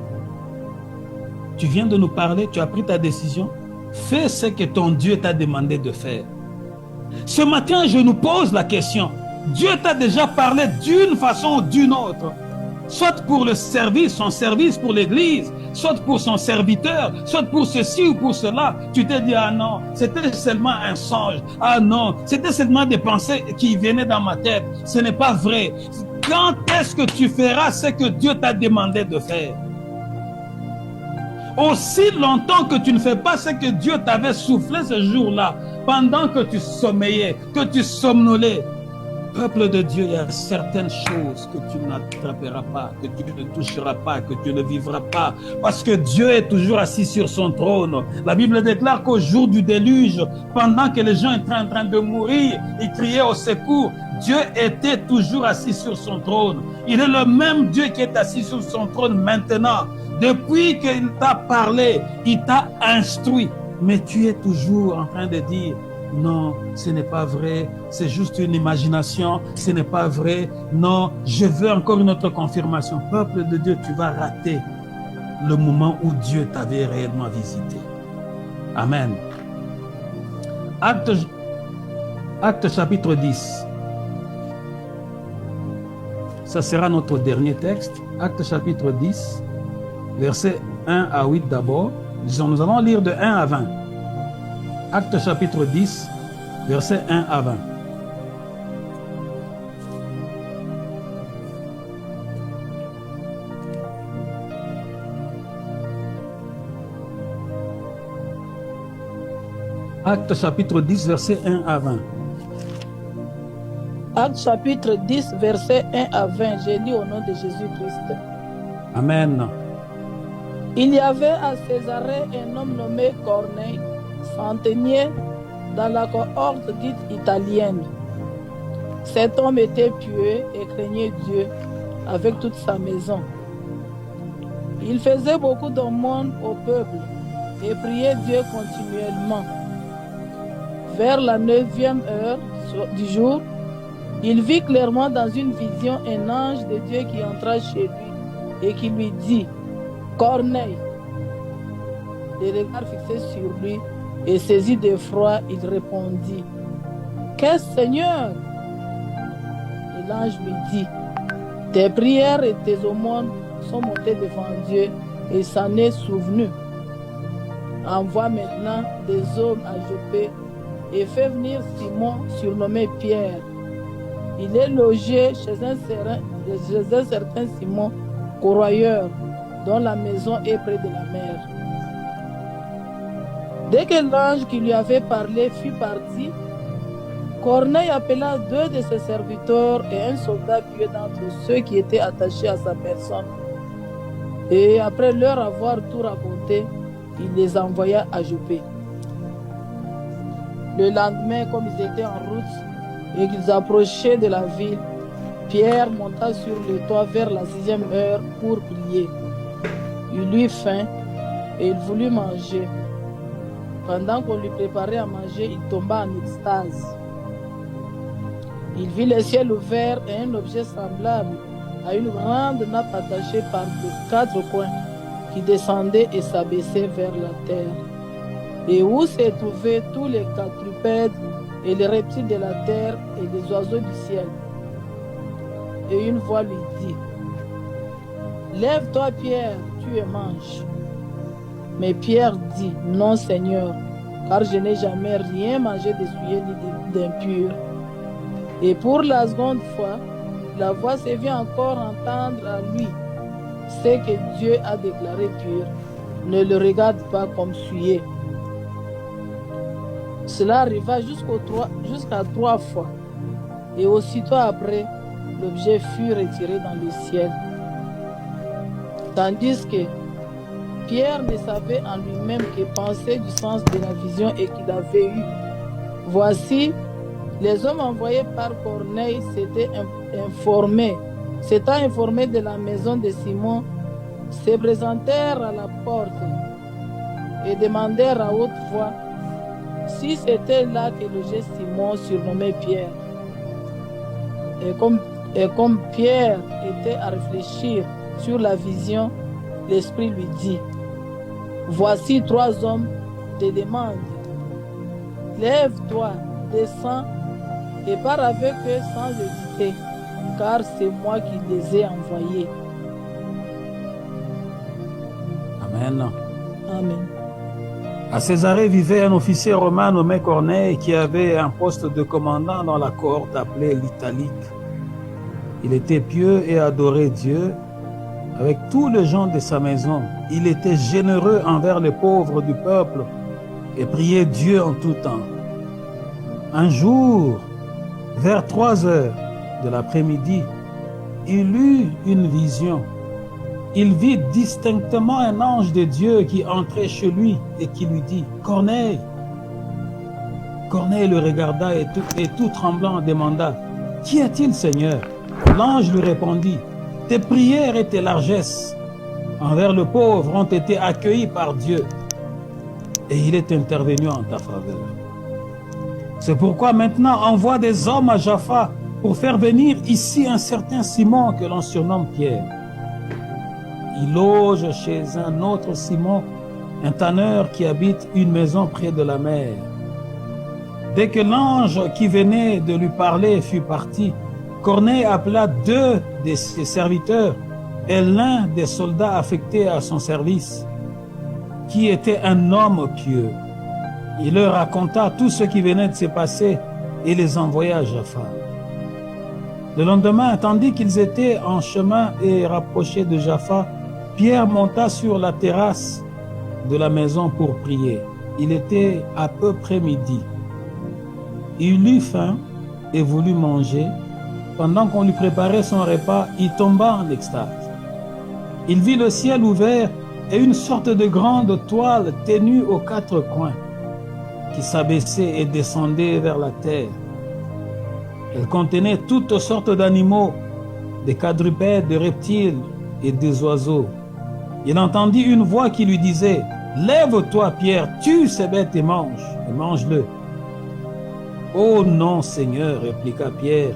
Tu viens de nous parler, tu as pris ta décision, fais ce que ton Dieu t'a demandé de faire. Ce matin, je nous pose la question. Dieu t'a déjà parlé d'une façon ou d'une autre, soit pour le service, son service pour l'église, soit pour son serviteur, soit pour ceci ou pour cela. Tu t'es dit, ah non, c'était seulement un songe. Ah non, c'était seulement des pensées qui venaient dans ma tête. Ce n'est pas vrai. Quand est-ce que tu feras ce que Dieu t'a demandé de faire? Aussi longtemps que tu ne fais pas ce que Dieu t'avait soufflé ce jour-là, pendant que tu sommeillais, que tu somnolais, Peuple de Dieu, il y a certaines choses que tu n'attraperas pas, que tu ne toucheras pas, que tu ne vivras pas, parce que Dieu est toujours assis sur son trône. La Bible déclare qu'au jour du déluge, pendant que les gens étaient en train de mourir, ils criaient au secours, Dieu était toujours assis sur son trône. Il est le même Dieu qui est assis sur son trône maintenant. Depuis qu'il t'a parlé, il t'a instruit, mais tu es toujours en train de dire, non, ce n'est pas vrai, c'est juste une imagination, ce n'est pas vrai, non, je veux encore une autre confirmation. Peuple de Dieu, tu vas rater le moment où Dieu t'avait réellement visité. Amen. Acte chapitre 10. Ça sera notre dernier texte. Acte chapitre 10, versets 1 à 8 d'abord. Nous allons lire de 1 à 20. Acte chapitre 10, versets 1 à 20. Acte chapitre 10, versets 1 à 20. Acte chapitre 10, versets 1 à 20. J'ai lu au nom de Jésus-Christ. Amen. Il y avait à Césarée un homme nommé Corneille, centenier dans la cohorte dite italienne. Cet homme était pieux et craignait Dieu avec toute sa maison. Il faisait beaucoup d'aumônes au peuple et priait Dieu continuellement. Vers la 9e heure du jour, il vit clairement dans une vision un ange de Dieu qui entra chez lui et qui lui dit, Corneille. Les regards fixés sur lui et saisi d'effroi, il répondit, Qu'est-ce, Seigneur? Et l'ange lui dit, Tes prières et tes aumônes sont montées devant Dieu et s'en est souvenu. Envoie maintenant des hommes à Joppé et fais venir Simon, surnommé Pierre. Il est logé chez un certain Simon, corroyeur, dont la maison est près de la mer. Dès que l'ange qui lui avait parlé fut parti, Corneille appela 2 de ses serviteurs et un soldat pieux d'entre ceux qui étaient attachés à sa personne. Et après leur avoir tout raconté, il les envoya à Joppé. Le lendemain, comme ils étaient en route et qu'ils approchaient de la ville, Pierre monta sur le toit vers la 6e heure pour prier. Il eut faim et il voulut manger. Pendant qu'on lui préparait à manger, il tomba en extase. Il vit le ciel ouvert et un objet semblable à une grande nappe attachée par les 4 coins qui descendait et s'abaissait vers la terre, et où se trouvaient tous les quadrupèdes et les reptiles de la terre et les oiseaux du ciel. Et une voix lui dit, Lève-toi, Pierre, tue et mange. Mais Pierre dit, Non, Seigneur, car je n'ai jamais rien mangé de souillé ni d'impur. Et pour la seconde fois, la voix se vit encore entendre à lui. Ce que Dieu a déclaré pur, ne le regarde pas comme souillé. Cela arriva jusqu'à 3 fois. Et aussitôt après, l'objet fut retiré dans le ciel. Tandis que Pierre ne savait en lui-même que penser du sens de la vision et qu'il avait eu. Voici, les hommes envoyés par Corneille s'étaient informés de la maison de Simon, se présentèrent à la porte et demandèrent à haute voix si c'était là que logeait Simon, surnommé Pierre. Et comme Pierre était à réfléchir sur la vision, l'Esprit lui dit, Voici 3 hommes te demandent. Lève-toi, descends et pars avec eux sans hésiter, car c'est moi qui les ai envoyés. Amen. Amen. À Césarée vivait un officier romain nommé Corneille qui avait un poste de commandant dans la cohorte appelée l'Italique. Il était pieux et adorait Dieu avec tous les gens de sa maison. Il était généreux envers les pauvres du peuple et priait Dieu en tout temps. Un jour, Vers 3 heures de l'après-midi, il eut une vision. Il vit distinctement un ange de Dieu qui entrait chez lui et qui lui dit « Corneille !» Corneille le regarda et tout tremblant demanda « Qu'y a-t-il, Seigneur ?» L'ange lui répondit « Tes prières et tes largesses envers le pauvre ont été accueillies par Dieu et il est intervenu en ta faveur. C'est pourquoi maintenant envoie des hommes à Jaffa pour faire venir ici un certain Simon que l'on surnomme Pierre. Il loge chez un autre Simon, un tanneur qui habite une maison près de la mer. » Dès que l'ange qui venait de lui parler fut parti, Corneille appela 2 de ses serviteurs et l'un des soldats affectés à son service, qui était un homme pieux. Il leur raconta tout ce qui venait de se passer et les envoya à Jaffa. Le lendemain, tandis qu'ils étaient en chemin et rapprochés de Jaffa, Pierre monta sur la terrasse de la maison pour prier. Il était à peu près midi. Il eut faim et voulut manger. Pendant qu'on lui préparait son repas, il tomba en extase. Il vit le ciel ouvert et une sorte de grande toile ténue aux 4 coins, qui s'abaissait et descendait vers la terre. Elle contenait toutes sortes d'animaux, des quadrupèdes, des reptiles et des oiseaux. Il entendit une voix qui lui disait « Lève-toi, Pierre, tue ces bêtes et mange-le. » « Oh non, Seigneur, répliqua Pierre,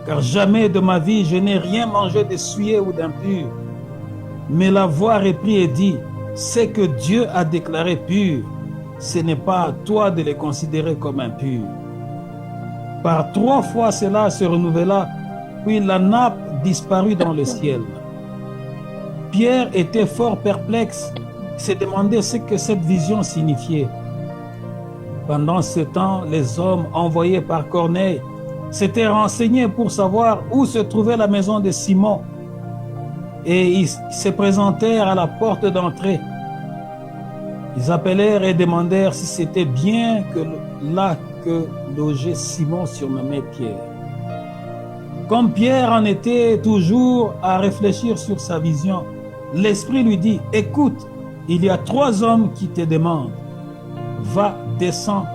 car jamais de ma vie je n'ai rien mangé de souillé ou d'impur. Mais la voix reprit et dit, ce que Dieu a déclaré pur, ce n'est pas à toi de les considérer comme impurs. Par 3 fois cela se renouvela, puis la nappe disparut dans le ciel. Pierre était fort perplexe, se demandait ce que cette vision signifiait. Pendant ce temps, les hommes envoyés par Corneille s'étaient renseignés pour savoir où se trouvait la maison de Simon. Et ils se présentèrent à la porte d'entrée. Ils appelèrent et demandèrent si c'était bien là que logeait Simon surnommé Pierre. Comme Pierre en était toujours à réfléchir sur sa vision, l'Esprit lui dit, « Écoute, il y a 3 hommes qui te demandent. Va, descends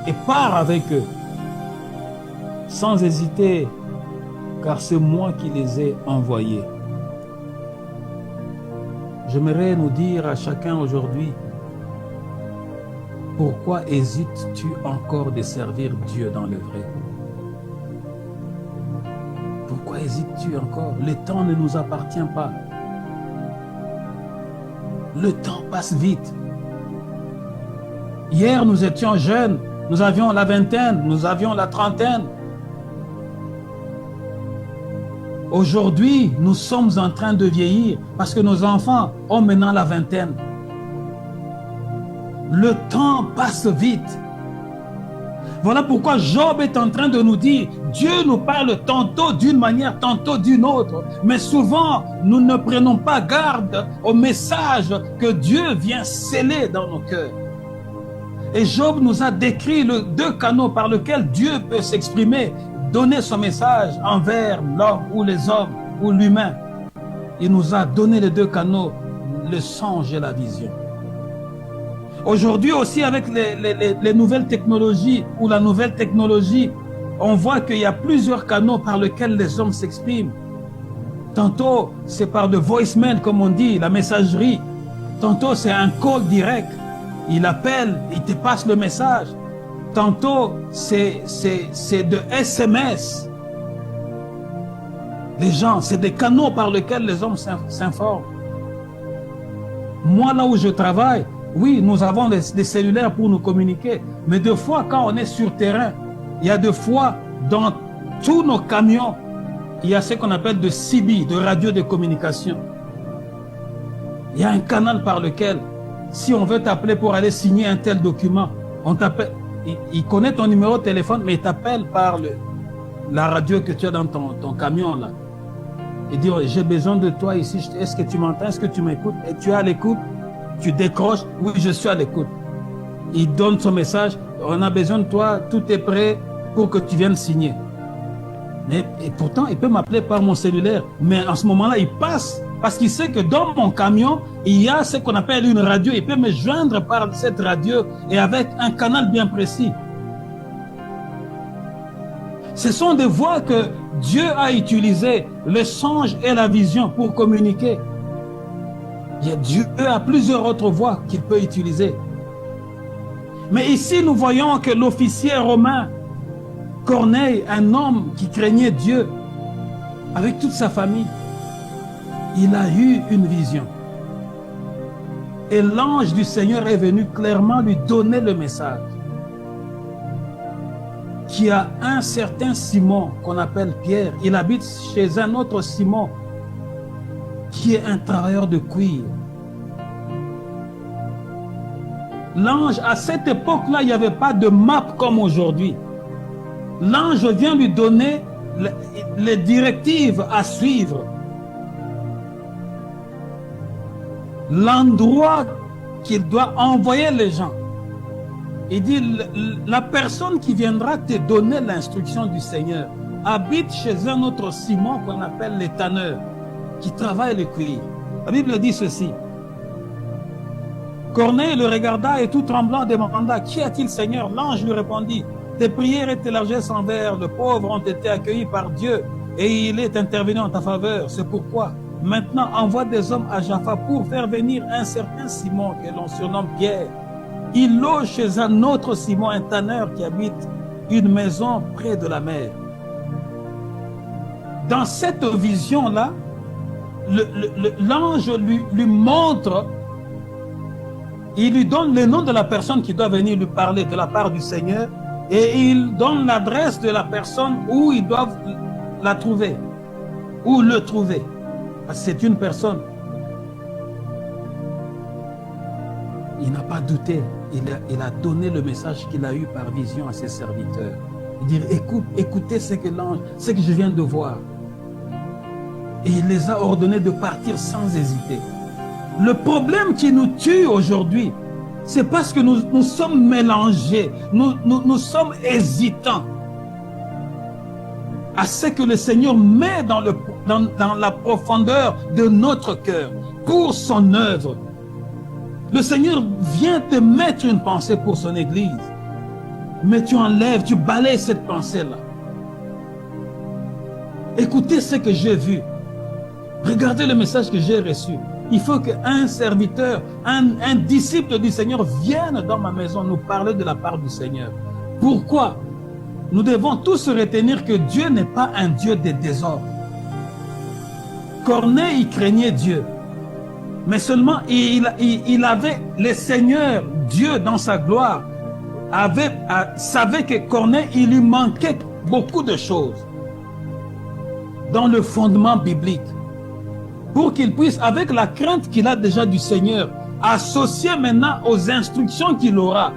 et pars avec eux, sans hésiter, car c'est moi qui les ai envoyés. » J'aimerais nous dire à chacun aujourd'hui, pourquoi hésites-tu encore de servir Dieu dans le vrai? Pourquoi hésites-tu encore? Le temps ne nous appartient pas. Le temps passe vite. Hier, nous étions jeunes, nous avions la vingtaine, nous avions la trentaine. Aujourd'hui, nous sommes en train de vieillir parce que nos enfants ont maintenant la vingtaine. Le temps passe vite. Voilà pourquoi Job est en train de nous dire, Dieu nous parle tantôt d'une manière, tantôt d'une autre. Mais souvent, nous ne prenons pas garde au message que Dieu vient sceller dans nos cœurs. Et Job nous a décrit les 2 canaux par lesquels Dieu peut s'exprimer, donner son message envers l'homme ou les hommes ou l'humain. Il nous a donné les 2 canaux, le songe et la vision. Aujourd'hui aussi, avec les nouvelles technologies ou la nouvelle technologie, on voit qu'il y a plusieurs canaux par lesquels les hommes s'expriment. Tantôt, c'est par le voicemail, comme on dit, la messagerie. Tantôt, c'est un call direct. Il appelle, il te passe le message. Tantôt, c'est de SMS. Les gens, c'est des canaux par lesquels les hommes s'informent. Moi, là où je travaille, oui, nous avons des cellulaires pour nous communiquer. Mais des fois, quand on est sur terrain, il y a des fois, dans tous nos camions, il y a ce qu'on appelle de CB, de radio de communication. Il y a un canal par lequel, si on veut t'appeler pour aller signer un tel document, on t'appelle. Il connaît ton numéro de téléphone, mais il t'appelle par la radio que tu as dans ton camion là. Il dit, j'ai besoin de toi ici, est-ce que tu m'entends, est-ce que tu m'écoutes? Et tu es à l'écoute, tu décroches, oui, je suis à l'écoute. Il donne son message, on a besoin de toi, tout est prêt pour que tu viennes signer. Et pourtant, il peut m'appeler par mon cellulaire. Mais en ce moment-là, il passe parce qu'il sait que dans mon camion, il y a ce qu'on appelle une radio. Il peut me joindre par cette radio et avec un canal bien précis. Ce sont des voies que Dieu a utilisées, le songe et la vision pour communiquer. Dieu a plusieurs autres voies qu'il peut utiliser. Mais ici, nous voyons que l'officier romain, Corneille, un homme qui craignait Dieu, avec toute sa famille, il a eu une vision. Et l'ange du Seigneur est venu clairement lui donner le message. Qu'il y a un certain Simon qu'on appelle Pierre, il habite chez un autre Simon qui est un travailleur de cuir. L'ange, à cette époque-là, il n'y avait pas de map comme aujourd'hui. L'ange vient lui donner les directives à suivre. L'endroit qu'il doit envoyer les gens. Il dit, la personne qui viendra te donner l'instruction du Seigneur habite chez un autre Simon qu'on appelle les tanneurs, qui travaille le cuir. La Bible dit ceci. Corneille le regarda et tout tremblant demanda, qui a-t-il, Seigneur? L'ange lui répondit, tes prières et tes largesses envers le pauvre ont été accueillies par Dieu et il est intervenu en ta faveur. C'est pourquoi maintenant envoie des hommes à Jaffa pour faire venir un certain Simon que l'on surnomme Pierre. Il loge chez un autre Simon, un tanneur qui habite une maison près de la mer. Dans cette vision-là, l'ange lui montre, il lui donne le nom de la personne qui doit venir lui parler de la part du Seigneur et il donne l'adresse de la personne où ils doivent la trouver, où le trouver. Parce que c'est une personne. Il n'a pas douté, il a donné le message qu'il a eu par vision à ses serviteurs. Il dit, écoutez ce que je viens de voir. Et il les a ordonnés de partir sans hésiter. Le problème qui nous tue aujourd'hui, c'est parce que nous sommes mélangés, nous sommes hésitants à ce que le Seigneur met dans la profondeur de notre cœur pour son œuvre. Le Seigneur vient te mettre une pensée pour son Église, mais tu enlèves, tu balayes cette pensée-là. Écoutez ce que j'ai vu. Regardez le message que j'ai reçu. Il faut qu'un serviteur, un disciple du Seigneur vienne dans ma maison nous parler de la part du Seigneur. Pourquoi? Nous devons tous retenir que Dieu n'est pas un Dieu de désordre. Corneille, il craignait Dieu. Mais seulement, il avait le Seigneur, Dieu dans sa gloire, savait que Corneille, il lui manquait beaucoup de choses dans le fondement biblique. Pour qu'il puisse, avec la crainte qu'il a déjà du Seigneur, associer maintenant aux instructions qu'il aura,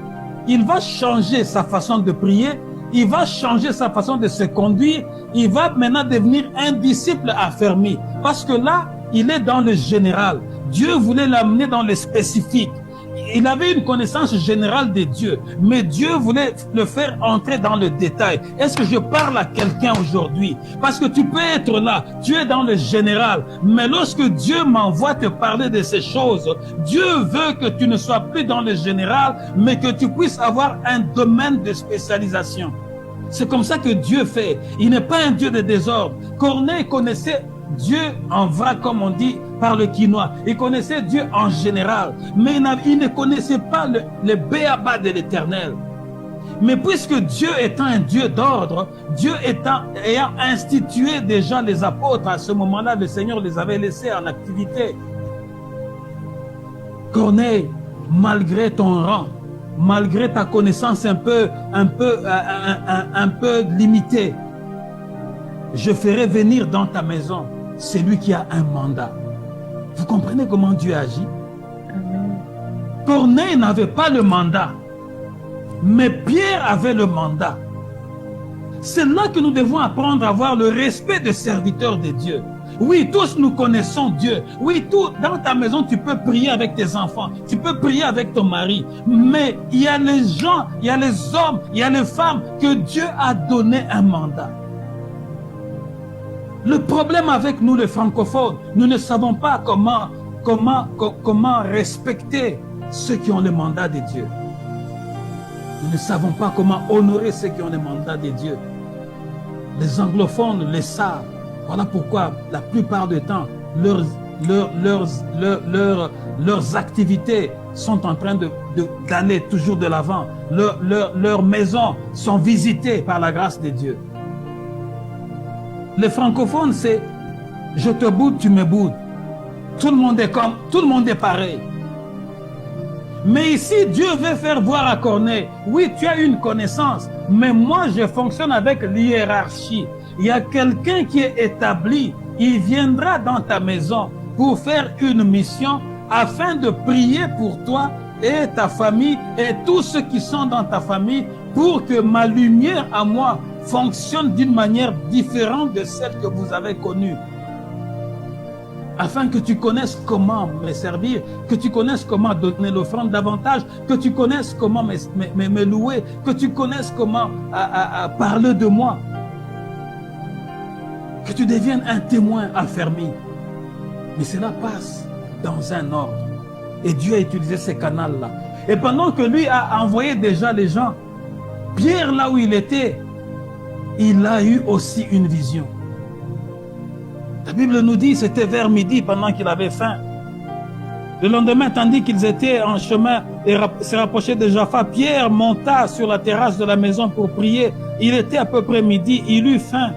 il va changer sa façon de prier, il va changer sa façon de se conduire, il va maintenant devenir un disciple affermi. Parce que là, il est dans le général. Dieu voulait l'amener dans le spécifique. Il avait une connaissance générale de Dieu, mais Dieu voulait le faire entrer dans le détail. Est-ce que je parle à quelqu'un aujourd'hui? Parce que tu peux être là, tu es dans le général, mais lorsque Dieu m'envoie te parler de ces choses, Dieu veut que tu ne sois plus dans le général, mais que tu puisses avoir un domaine de spécialisation. C'est comme ça que Dieu fait. Il n'est pas un Dieu de désordre. Corneille connaissait Dieu en vrai, comme on dit par le quinois. Il connaissait Dieu en général, mais il ne connaissait pas le béaba de l'Éternel. Mais puisque Dieu étant un Dieu d'ordre, Dieu ayant institué déjà les apôtres, à ce moment-là, le Seigneur les avait laissés en activité. Corneille, malgré ton rang, malgré ta connaissance un peu limitée, je ferai venir dans ta maison celui qui a un mandat. Vous comprenez comment Dieu agit? Amen. Corneille n'avait pas le mandat, mais Pierre avait le mandat. C'est là que nous devons apprendre à avoir le respect des serviteurs de Dieu. Oui, tous nous connaissons Dieu. Oui, dans ta maison, tu peux prier avec tes enfants, tu peux prier avec ton mari. Mais il y a les gens, il y a les hommes, il y a les femmes que Dieu a donné un mandat. Le problème avec nous, les francophones, nous ne savons pas comment respecter ceux qui ont le mandat de Dieu. Nous ne savons pas comment honorer ceux qui ont le mandat de Dieu. Les anglophones le savent. Voilà pourquoi la plupart du temps, leurs activités sont en train d'aller toujours de l'avant. Leurs maisons sont visitées par la grâce de Dieu. Les francophones, c'est je te boude, tu me boudes. Tout le monde est pareil. Mais ici, Dieu veut faire voir à Corneille, oui, tu as une connaissance, mais moi, je fonctionne avec l'hiérarchie. Il y a quelqu'un qui est établi, il viendra dans ta maison pour faire une mission afin de prier pour toi et ta famille et tous ceux qui sont dans ta famille pour que ma lumière à moi fonctionne d'une manière différente de celle que vous avez connue. Afin que tu connaisses comment me servir, que tu connaisses comment donner l'offrande davantage, que tu connaisses comment me louer, que tu connaisses comment parler de moi. Que tu deviennes un témoin affermi. Mais cela passe dans un ordre. Et Dieu a utilisé ces canaux-là. Et pendant que lui a envoyé déjà les gens, Pierre, là où il était, il a eu aussi une vision. La Bible nous dit, c'était vers midi pendant qu'il avait faim. Le lendemain, tandis qu'ils étaient en chemin et se rapprochaient de Jaffa, Pierre monta sur la terrasse de la maison pour prier. Il était à peu près midi, il eut faim.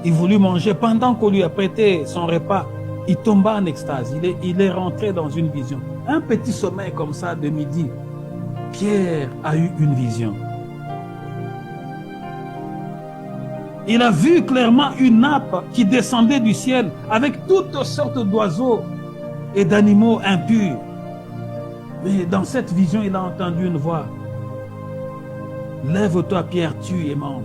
Il voulut manger. Pendant qu'on lui a prêté son repas, il tomba en extase. Il est rentré dans une vision. Un petit sommeil comme ça de midi. Pierre a eu une vision. Il a vu clairement une nappe qui descendait du ciel avec toutes sortes d'oiseaux et d'animaux impurs. Mais dans cette vision, il a entendu une voix. Lève-toi, Pierre, tue et mange.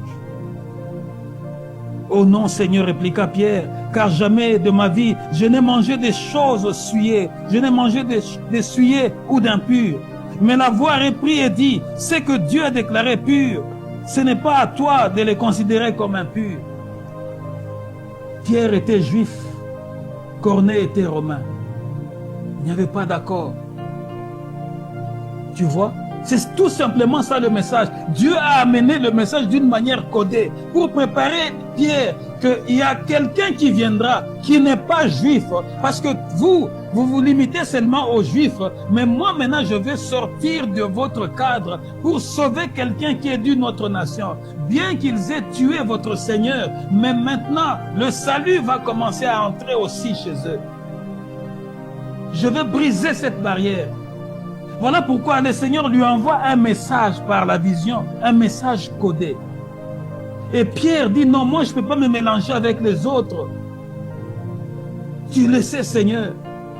Oh non, Seigneur, répliqua Pierre, car jamais de ma vie, je n'ai mangé des choses souillées, je n'ai mangé des souillées ou d'impures. Mais la voix reprit et dit, c'est que Dieu a déclaré pur. Ce n'est pas à toi de les considérer comme impurs. Pierre était juif, Corneille était romain. Il n'y avait pas d'accord. Tu vois? C'est tout simplement ça le message. Dieu a amené le message d'une manière codée pour préparer Pierre qu'il y a quelqu'un qui viendra qui n'est pas juif. Parce que vous vous limitez seulement aux juifs. Mais moi maintenant je vais sortir de votre cadre pour sauver quelqu'un qui est d'une autre nation. Bien qu'ils aient tué votre Seigneur, mais maintenant le salut va commencer à entrer aussi chez eux. Je vais briser cette barrière. Voilà pourquoi le Seigneur lui envoie un message par la vision, un message codé. Et Pierre dit, non, moi je ne peux pas me mélanger avec les autres. Tu le sais, Seigneur.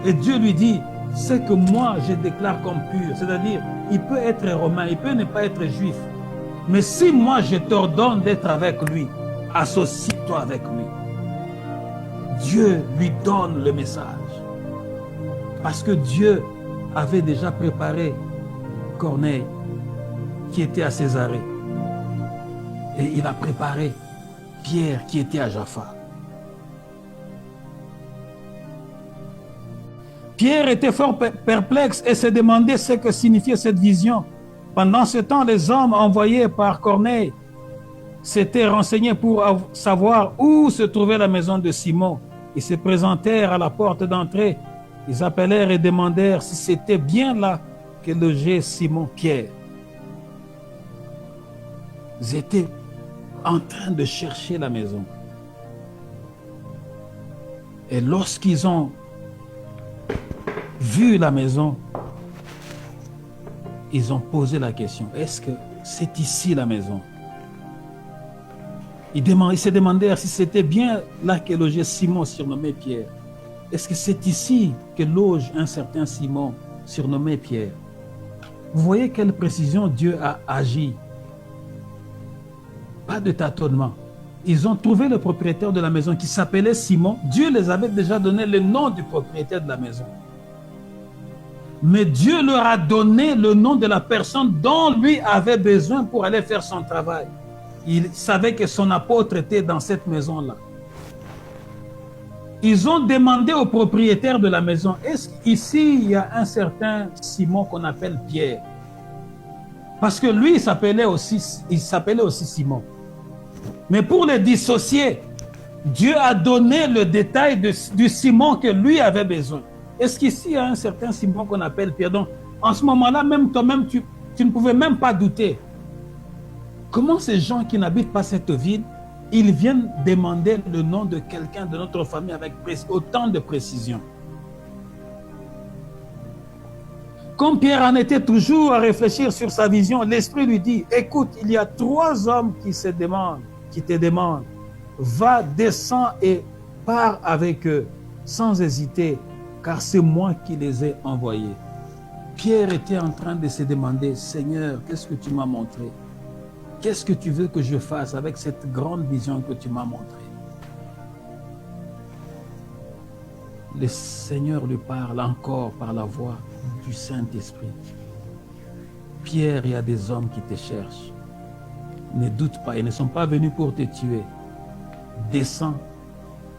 Et Dieu lui dit, c'est que moi je déclare comme pur. C'est-à-dire, il peut être romain, il peut ne pas être juif. Mais si moi je t'ordonne d'être avec lui, associe-toi avec lui. Dieu lui donne le message. Parce que Dieu avait déjà préparé Corneille qui était à Césarée. Et il a préparé Pierre qui était à Jaffa. Pierre était fort perplexe et se demandait ce que signifiait cette vision. Pendant ce temps, les hommes envoyés par Corneille s'étaient renseignés pour savoir où se trouvait la maison de Simon. Ils se présentèrent à la porte d'entrée. Ils appelèrent et demandèrent si c'était bien là que logeait Simon Pierre. Ils étaient en train de chercher la maison. Et lorsqu'ils ont vu la maison, ils ont posé la question, est-ce que c'est ici la maison? Ils se demandèrent si c'était bien là que logeait Simon, surnommé Pierre. Est-ce que c'est ici que loge un certain Simon, surnommé Pierre? Vous voyez quelle précision Dieu a agi. Pas de tâtonnement. Ils ont trouvé le propriétaire de la maison qui s'appelait Simon. Dieu les avait déjà donné le nom du propriétaire de la maison. Mais Dieu leur a donné le nom de la personne dont lui avait besoin pour aller faire son travail. Il savait que son apôtre était dans cette maison-là. Ils ont demandé au propriétaire de la maison, est-ce qu'ici il y a un certain Simon qu'on appelle Pierre? Parce que lui, il s'appelait aussi Simon. Mais pour les dissocier, Dieu a donné le détail du Simon que lui avait besoin. Est-ce qu'ici il y a un certain Simon qu'on appelle Pierre? Donc, en ce moment-là, même toi-même, tu ne pouvais même pas douter. Comment ces gens qui n'habitent pas cette ville, ils viennent demander le nom de quelqu'un de notre famille avec autant de précision? Comme Pierre en était toujours à réfléchir sur sa vision, l'Esprit lui dit, écoute, il y a 3 hommes qui te demandent, va, descends et pars avec eux, sans hésiter, car c'est moi qui les ai envoyés. Pierre était en train de se demander, Seigneur, qu'est-ce que tu m'as montré? Qu'est-ce que tu veux que je fasse avec cette grande vision que tu m'as montrée? Le Seigneur lui parle encore par la voix du Saint-Esprit. Pierre, il y a des hommes qui te cherchent. Ne doute pas, ils ne sont pas venus pour te tuer. Descends,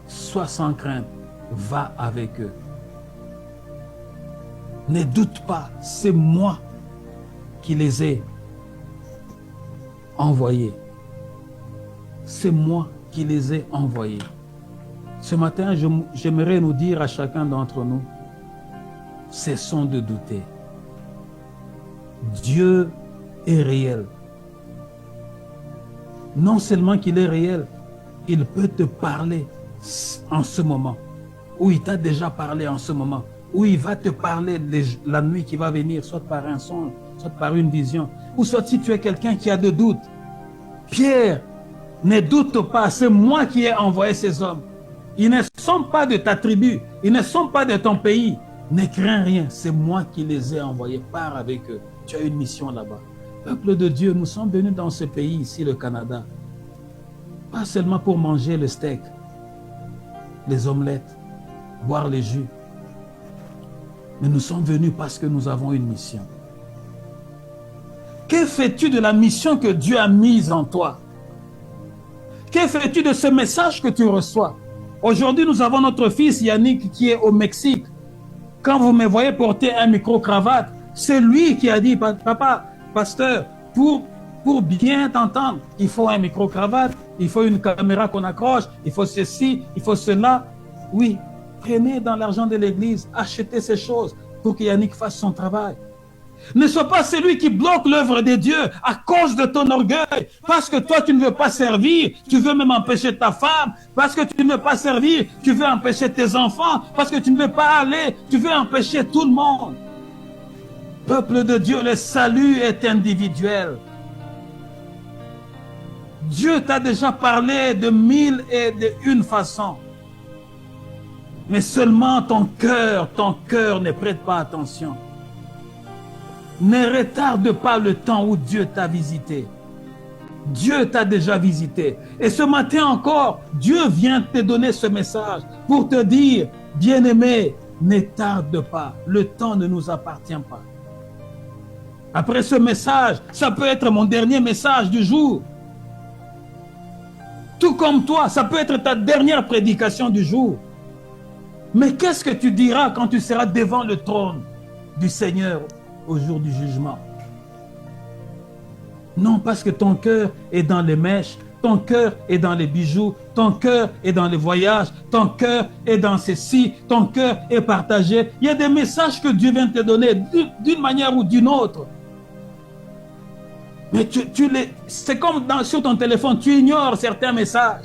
sois sans crainte, va avec eux. Ne doute pas, c'est moi qui les ai envoyés. C'est moi qui les ai envoyés. Ce matin, j'aimerais nous dire à chacun d'entre nous, cessons de douter. Dieu est réel. Non seulement qu'il est réel, il peut te parler en ce moment, ou il t'a déjà parlé en ce moment, ou il va te parler la nuit qui va venir, soit par un songe, soit par une vision, ou soit si tu es quelqu'un qui a de doutes. Pierre, ne doute pas, c'est moi qui ai envoyé ces hommes. Ils ne sont pas de ta tribu, ils ne sont pas de ton pays. Ne crains rien, c'est moi qui les ai envoyés. Pars avec eux, tu as une mission là-bas. Peuple de Dieu, nous sommes venus dans ce pays, ici le Canada, pas seulement pour manger le steak, les omelettes, boire les jus, mais nous sommes venus parce que nous avons une mission. Que fais-tu de la mission que Dieu a mise en toi? Que fais-tu de ce message que tu reçois? Aujourd'hui, nous avons notre fils Yannick qui est au Mexique. Quand vous me voyez porter un micro-cravate, c'est lui qui a dit, papa, pasteur, pour bien t'entendre, il faut un micro-cravate, il faut une caméra qu'on accroche, il faut ceci, il faut cela. Oui, prenez dans l'argent de l'église, achetez ces choses pour que Yannick fasse son travail. Ne sois pas celui qui bloque l'œuvre de Dieu à cause de ton orgueil. Parce que toi, tu ne veux pas servir, tu veux même empêcher ta femme. Parce que tu ne veux pas servir, tu veux empêcher tes enfants. Parce que tu ne veux pas aller, tu veux empêcher tout le monde. Peuple de Dieu, le salut est individuel. Dieu t'a déjà parlé de 1001 façons. Mais seulement ton cœur ne prête pas attention. Ne retarde pas le temps où Dieu t'a visité. Dieu t'a déjà visité. Et ce matin encore, Dieu vient te donner ce message pour te dire, bien-aimé, ne tarde pas. Le temps ne nous appartient pas. Après ce message, ça peut être mon dernier message du jour. Tout comme toi, ça peut être ta dernière prédication du jour. Mais qu'est-ce que tu diras quand tu seras devant le trône du Seigneur au jour du jugement? Non, parce que ton cœur est dans les mèches, ton cœur est dans les bijoux, ton cœur est dans les voyages, ton cœur est dans ceci, ton cœur est partagé. Il y a des messages que Dieu vient te donner d'une manière ou d'une autre. Mais c'est comme sur ton téléphone, tu ignores certains messages.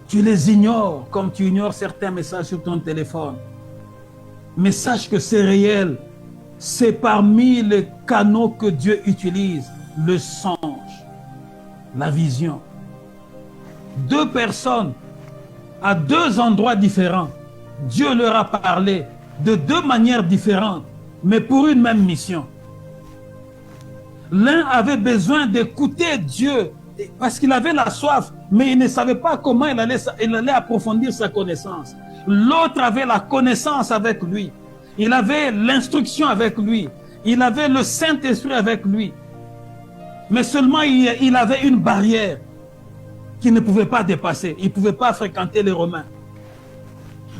Tu les ignores comme tu ignores certains messages sur ton téléphone. Mais sache que c'est réel. C'est parmi les canaux que Dieu utilise. Le songe, la vision. 2 personnes à 2 endroits différents. Dieu leur a parlé de 2 manières différentes, mais pour une même mission. L'un avait besoin d'écouter Dieu parce qu'il avait la soif, mais il ne savait pas comment il allait approfondir sa connaissance. L'autre avait la connaissance avec lui. Il avait l'instruction avec lui. Il avait le Saint-Esprit avec lui. Mais seulement il avait une barrière. qu'il ne pouvait pas dépasser. Il ne pouvait pas fréquenter les Romains.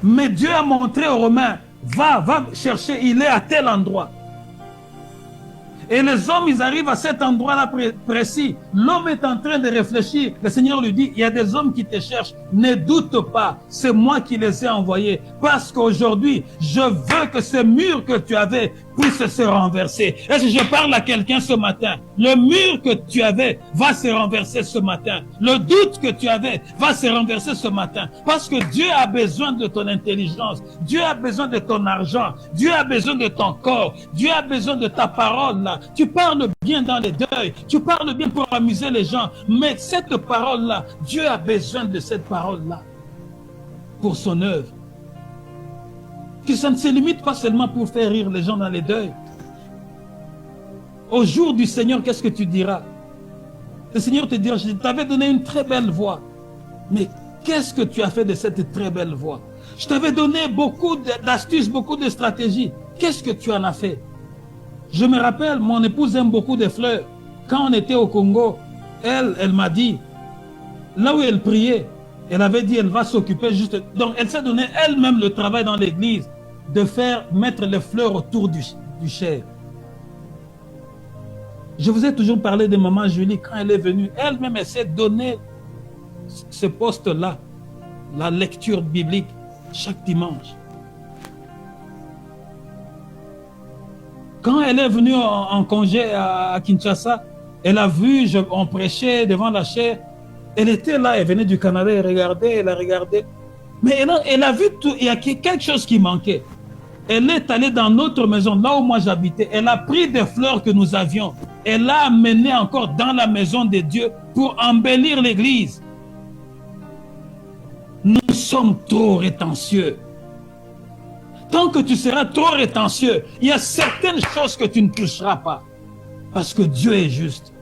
Mais Dieu a montré aux Romains, va chercher, il est à tel endroit. Et les hommes, ils arrivent à cet endroit-là précis. L'homme est en train de réfléchir. Le Seigneur lui dit, il y a des hommes qui te cherchent. Ne doute pas, c'est moi qui les ai envoyés. Parce qu'aujourd'hui, je veux que ce mur que tu avais puisse se renverser. Est-ce que je parle à quelqu'un ce matin? Le mur que tu avais va se renverser ce matin. Le doute que tu avais va se renverser ce matin. Parce que Dieu a besoin de ton intelligence. Dieu a besoin de ton argent. Dieu a besoin de ton corps. Dieu a besoin de ta parole là. Tu parles bien dans les deuils. Tu parles bien pour amuser les gens. Mais cette parole là, Dieu a besoin de cette parole là pour son œuvre. Que ça ne se limite pas seulement pour faire rire les gens dans les deuils. Au jour du Seigneur, qu'est-ce que tu diras? Le Seigneur te dira, je t'avais donné une très belle voix. Mais qu'est-ce que tu as fait de cette très belle voix? Je t'avais donné beaucoup d'astuces, beaucoup de stratégies. Qu'est-ce que tu en as fait? Je me rappelle, mon épouse aime beaucoup des fleurs. Quand on était au Congo, elle m'a dit, là où elle priait, elle avait dit, elle va s'occuper juste... Donc, elle s'est donné elle-même le travail dans l'église de mettre les fleurs autour du chair. Je vous ai toujours parlé de maman Julie. Quand elle est venue, elle-même, elle s'est donné ce poste-là, la lecture biblique, chaque dimanche. Quand elle est venue en congé à Kinshasa, elle a vu, on prêchait devant la chaire. Elle était là, elle venait du Canada, elle a regardé. Mais elle a vu tout, il y a quelque chose qui manquait. Elle est allée dans notre maison, là où moi j'habitais. Elle a pris des fleurs que nous avions. Elle l'a amené encore dans la maison de Dieu pour embellir l'église. Nous sommes trop rétentieux. Tant que tu seras trop rétentieux, il y a certaines choses que tu ne toucheras pas. Parce que Dieu est juste.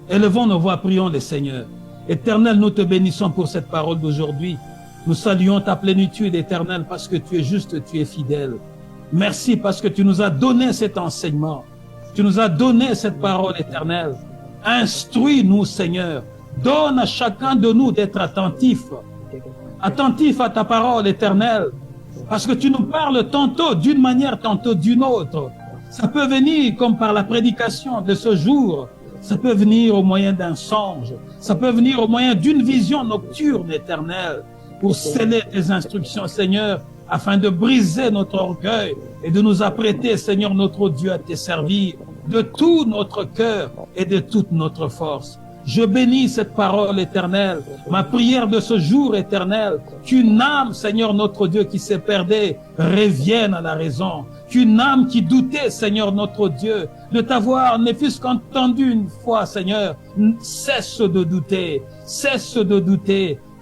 Élevons nos voix, prions le Seigneur. Éternel, nous te bénissons pour cette parole d'aujourd'hui. Nous saluons ta plénitude éternelle parce que tu es juste, tu es fidèle. Merci parce que tu nous as donné cet enseignement. Tu nous as donné cette parole éternelle. Instruis-nous, Seigneur. Donne à chacun de nous d'être attentif à ta parole éternelle. Parce que tu nous parles tantôt d'une manière, tantôt d'une autre. Ça peut venir comme par la prédication de ce jour. Ça peut venir au moyen d'un songe. Ça peut venir au moyen d'une vision nocturne éternelle pour sceller tes instructions, Seigneur, afin de briser notre orgueil et de nous apprêter, Seigneur, notre Dieu, à te servir de tout notre cœur et de toute notre force. Je bénis cette parole éternelle, ma prière de ce jour éternel, qu'une âme, Seigneur, notre Dieu, qui s'est perdue, revienne à la raison. Qu'une âme qui doutait, Seigneur, notre Dieu, de t'avoir, ne fût-ce qu'entendu une fois, Seigneur, cesse de douter,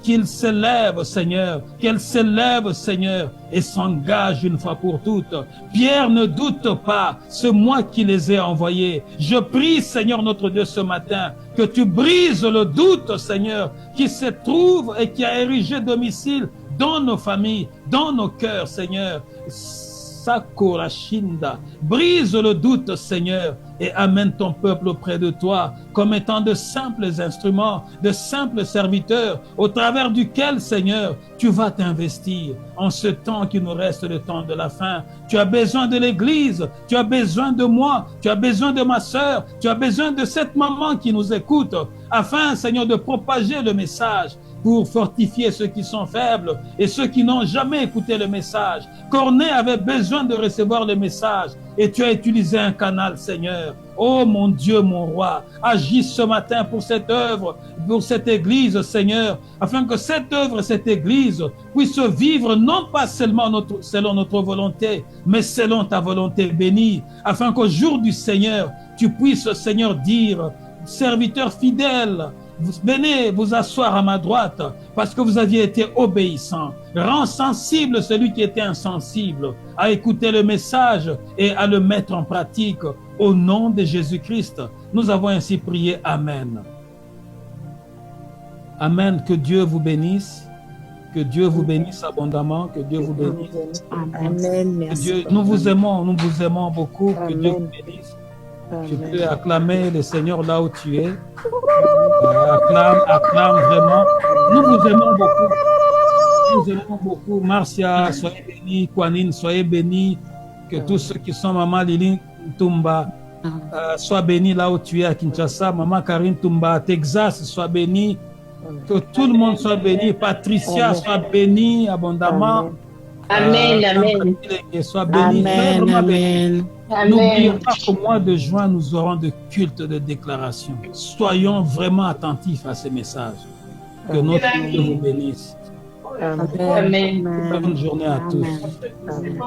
qu'il s'élève, Seigneur, qu'elle s'élève, Seigneur, et s'engage une fois pour toutes. Pierre, ne doute pas, c'est moi qui les ai envoyés. Je prie, Seigneur, notre Dieu, ce matin, que tu brises le doute, Seigneur, qui se trouve et qui a érigé domicile dans nos familles, dans nos cœurs, Seigneur. Sakorashinda. Brise le doute, Seigneur, et amène ton peuple auprès de toi comme étant de simples instruments, de simples serviteurs, au travers duquel, Seigneur, tu vas t'investir en ce temps qui nous reste, le temps de la fin. Tu as besoin de l'Église, tu as besoin de moi, tu as besoin de ma sœur, tu as besoin de cette maman qui nous écoute, afin, Seigneur, de propager le message, pour fortifier ceux qui sont faibles et ceux qui n'ont jamais écouté le message. Corneille avait besoin de recevoir le message et tu as utilisé un canal, Seigneur. Oh mon Dieu, mon roi, agis ce matin pour cette œuvre, pour cette église, Seigneur, afin que cette œuvre, cette église puisse vivre non pas seulement selon notre volonté, mais selon ta volonté bénie, afin qu'au jour du Seigneur, tu puisses, Seigneur, dire, serviteur fidèle, venez vous asseoir à ma droite parce que vous aviez été obéissant. Rends sensible celui qui était insensible à écouter le message et à le mettre en pratique au nom de Jésus-Christ. Nous avons ainsi prié. Amen. Amen. Que Dieu vous bénisse. Que Dieu vous bénisse abondamment. Que Dieu vous bénisse. Amen. Merci. Nous vous aimons beaucoup. Que Dieu vous bénisse. Tu peux acclamer le Seigneur là où tu es. Acclame vraiment. Nous vous aimons beaucoup. Nous vous aimons beaucoup. Marcia, soyez bénis. Kwanine, soyez bénis. Que tous ceux qui sont Maman Lili Tumba soient bénis là où tu es à Kinshasa. Maman Karine Tumba à Texas, sois bénie. Que tout le monde soit béni. Patricia soit bénie abondamment. Amen, amen. Sois béni. Amen, amen. N'oublions pas qu'au mois de juin, nous aurons de cultes de déclaration. Soyons vraiment attentifs à ces messages. Que notre Dieu vous bénisse. Amen. Bonne journée à tous. Amen.